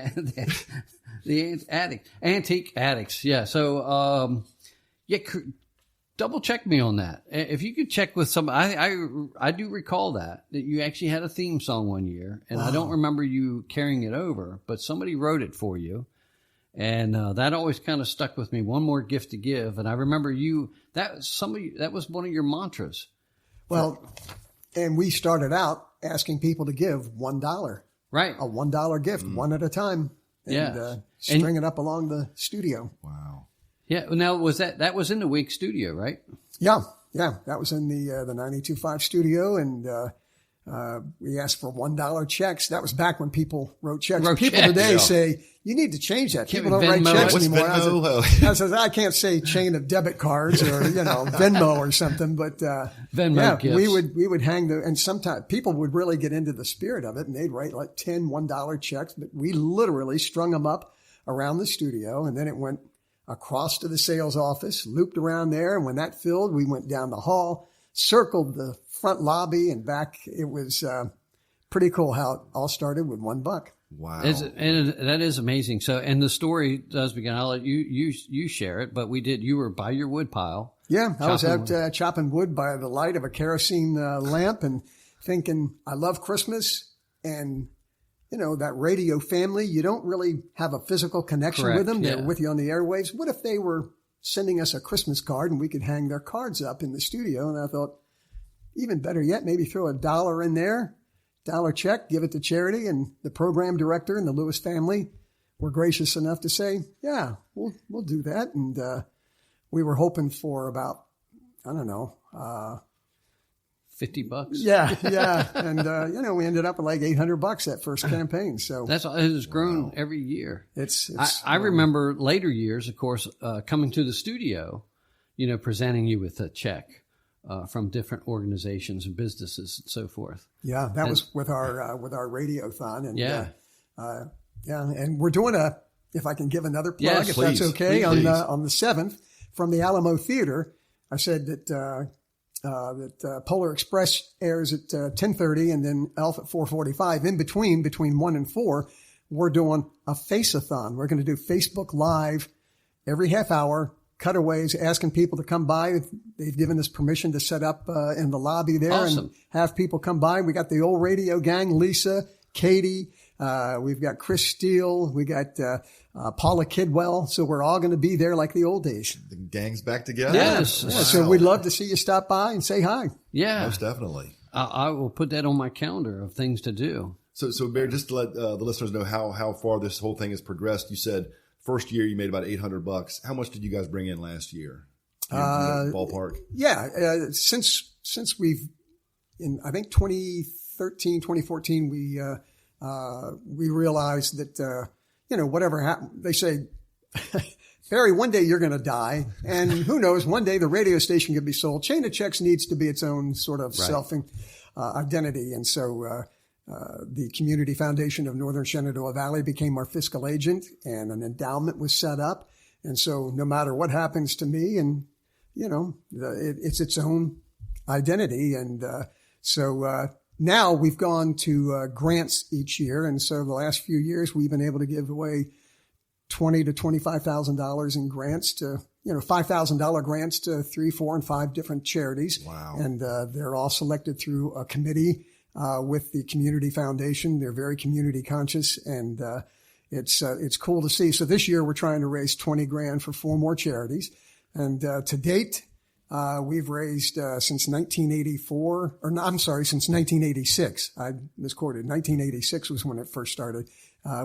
S4: antique addicts. Yeah. So, double check me on that. If you could check with some, I do recall that you actually had a theme song 1 year, and I don't remember you carrying it over, but somebody wrote it for you. And that always kind of stuck with me. One more gift to give, and I remember that was one of your mantras.
S5: Well, and we started out asking people to give $1,
S4: Right?
S5: a $1 gift, one at a time, and string it up along the studio.
S3: Wow.
S4: Yeah. Now was that was in the Wake studio, right?
S5: Yeah, that was in the 92.5 studio, and We asked for $1 checks. That was back when people wrote checks. People today say, you need to change that. People don't write checks anymore. I said, I can't say chain of debit cards or, Venmo or something, but,
S4: Venmo gifts.
S5: we would hang and sometimes people would really get into the spirit of it and they'd write like $1 checks, but we literally strung them up around the studio, and then it went across to the sales office, looped around there. And when that filled, we went down the hall, circled the front lobby and back. It was pretty cool how it all started with $1.
S3: Wow.
S4: And that is amazing. So, and the story does begin. I'll let you share it, but you were by your wood pile.
S5: Yeah. I was out chopping wood by the light of a kerosene lamp and thinking, I love Christmas. And, that radio family, you don't really have a physical connection with them. They're with you on the airwaves. What if they were sending us a Christmas card and we could hang their cards up in the studio? And I thought, even better yet, maybe throw $1 in there, $1 check, give it to charity. And the program director and the Lewis family were gracious enough to say, yeah, we'll do that. And we were hoping for about, I don't know,
S4: $50.
S5: Yeah. And, we ended up at like $800 that first campaign. So
S4: it has grown every year. I remember later years, of course, coming to the studio, presenting you with a check. From different organizations and businesses and so forth. Yeah,
S5: that was with our radiothon. And and we're doing if I can give another plug, if that's okay, on the 7th from the Alamo Theater. I said that Polar Express airs at 10:30 and then Elf at 4:45. In between 1 and 4, we're doing a Face-a-thon. We're going to do Facebook Live every half hour. Cutaways, asking people to come by. They've given us permission to set up in the lobby there and have people come by. We got the old radio gang, Lisa, Katie. We've got Chris Steele. We got Paula Kidwell. So we're all going to be there like the old days.
S3: The gang's back together.
S4: Yes.
S3: Wow.
S5: So we'd love to see you stop by and say hi.
S4: Yeah.
S3: Most definitely.
S4: I will put that on my calendar of things to do.
S3: So Barry, just to let the listeners know how far this whole thing has progressed, you said first year you made about $800. How much did you guys bring in last year? Ballpark.
S5: Yeah. Since we've in, I think 2013, 2014, we realized that, whatever happened, they say, Barry, one day you're going to die. And who knows, one day the radio station could be sold. Chain of Checks needs to be its own sort of self identity. And so, the Community Foundation of Northern Shenandoah Valley became our fiscal agent, and an endowment was set up. And so no matter what happens to me, and, it's its own identity. And so now we've gone to grants each year. And so the last few years, we've been able to give away $20,000 to $25,000 in grants to, $5,000 grants to 3, 4, and 5 different charities.
S3: Wow.
S5: And they're all selected through a committee with the Community Foundation. They're very community conscious, and it's cool to see. So this year we're trying to raise $20,000 for 4 more charities, and to date we've raised since 1986. I misquoted. 1986 was when it first started.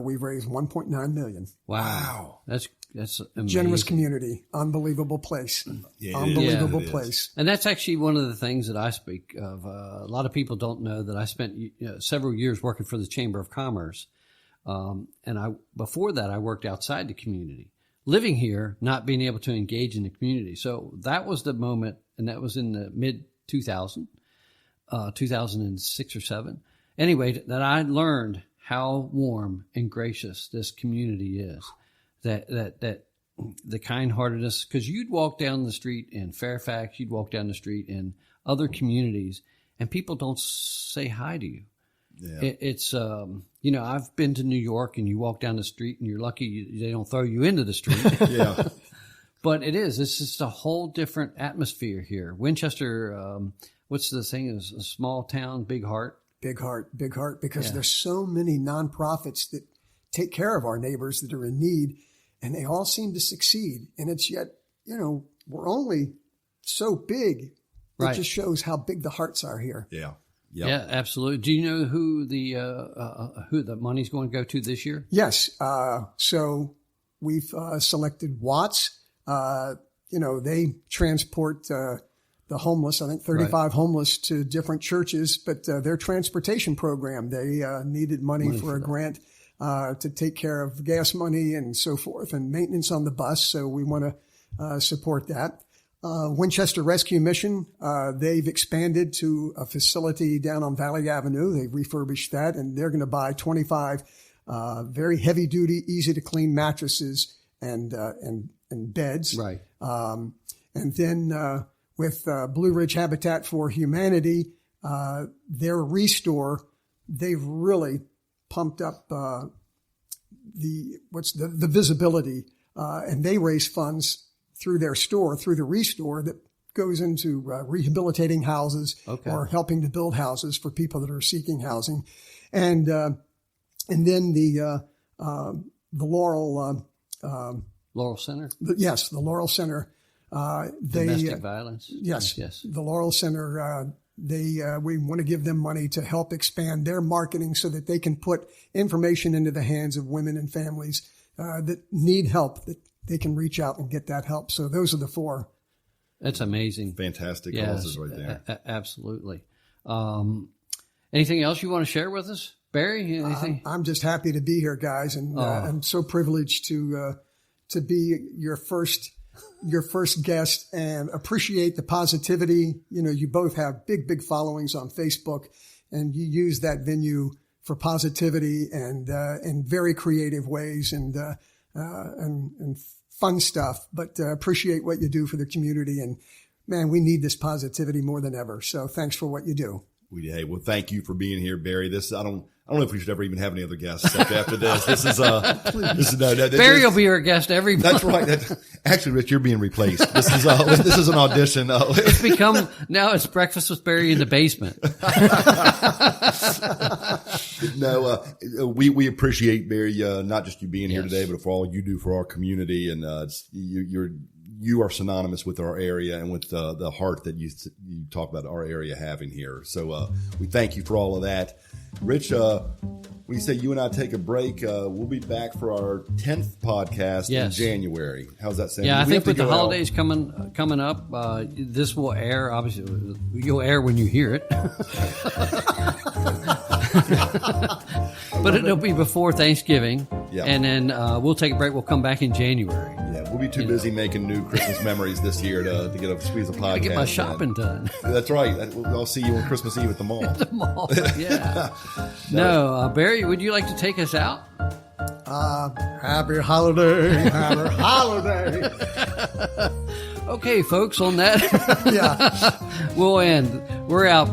S5: We've raised $1.9 million.
S4: Wow, that's amazing.
S5: Generous community, unbelievable place, place.
S4: And that's actually one of the things that I speak of. A lot of people don't know that I spent several years working for the Chamber of Commerce, and before that I worked outside the community, living here, not being able to engage in the community. So that was the moment, and that was in the mid 2006 or 7. Anyway, that I learned how warm and gracious this community is. That the kind-heartedness, because you'd walk down the street in Fairfax, you'd walk down the street in other communities, and people don't say hi to you. Yeah. It's I've been to New York, and you walk down the street, and you're lucky they don't throw you into the street.
S3: Yeah.
S4: But it's just a whole different atmosphere here. Winchester, what's the thing? Is a small town, big heart.
S5: Big heart, because there's so many nonprofits that take care of our neighbors that are in need, and they all seem to succeed. And it's yet, we're only so big. It just shows how big the hearts are here.
S3: Yeah.
S4: Yep. Yeah, absolutely. Do you know who the money's going to go to this year?
S5: Yes. So we've selected Watts. They transport the homeless. I think 35 homeless to different churches, but their transportation program, they needed money for a grant to take care of gas money and so forth and maintenance on the bus. So we want to support that. Winchester Rescue Mission, they've expanded to a facility down on Valley Avenue. They've refurbished that, and they're going to buy 25 very heavy duty, easy to clean mattresses and beds.
S4: Right.
S5: And then with Blue Ridge Habitat for Humanity, their restore, they've really pumped up the visibility, and they raise funds through their store, through the restore, that goes into rehabilitating houses or helping to build houses for people that are seeking housing, and then the Laurel
S4: Center.
S5: The Laurel Center.
S4: Domestic violence.
S5: Yes.
S4: Yes.
S5: The Laurel Center. We want to give them money to help expand their marketing so that they can put information into the hands of women and families that need help, that they can reach out and get that help. So those are the 4.
S4: That's amazing.
S3: Fantastic causes right there.
S4: Absolutely. Anything else you want to share with us, Barry? Anything?
S5: I'm just happy to be here, guys, and I'm so privileged to be your first guest, and appreciate the positivity. You know, you both have big followings on Facebook, and you use that venue for positivity and in very creative ways and fun stuff. But appreciate what you do for the community, and man, we need this positivity more than ever. So thanks for what you do.
S3: Well, thank you for being here, Barry. I don't know if we should ever even have any other guests after this. This is
S4: Barry will be our guest every month.
S3: That's right. Actually, Rich, you're being replaced. This is an audition.
S4: It's become, now it's Breakfast with Barry in the basement.
S3: No, we appreciate, Barry, not just you being here today, but for all you do for our community, and you are synonymous with our area and with the heart that you talk about our area having here. So we thank you for all of that. Rich, when you say you and I take a break, we'll be back for our 10th podcast in January. How's that sound?
S4: Yeah, I think with the holidays coming up, this will air. Obviously, you'll air when you hear it. But it'll be before Thanksgiving. Yeah. And then we'll take a break. We'll come back in January.
S3: Yeah, we'll be too busy making new Christmas memories this year to get a squeeze of podcast.
S4: To get my shopping done.
S3: That's right. I'll see you on Christmas Eve at the mall.
S4: At the mall, yeah. No, Barry, would you like to take us out?
S5: Happy holiday, happy holiday.
S4: Okay, folks, on that, we'll end. We're out.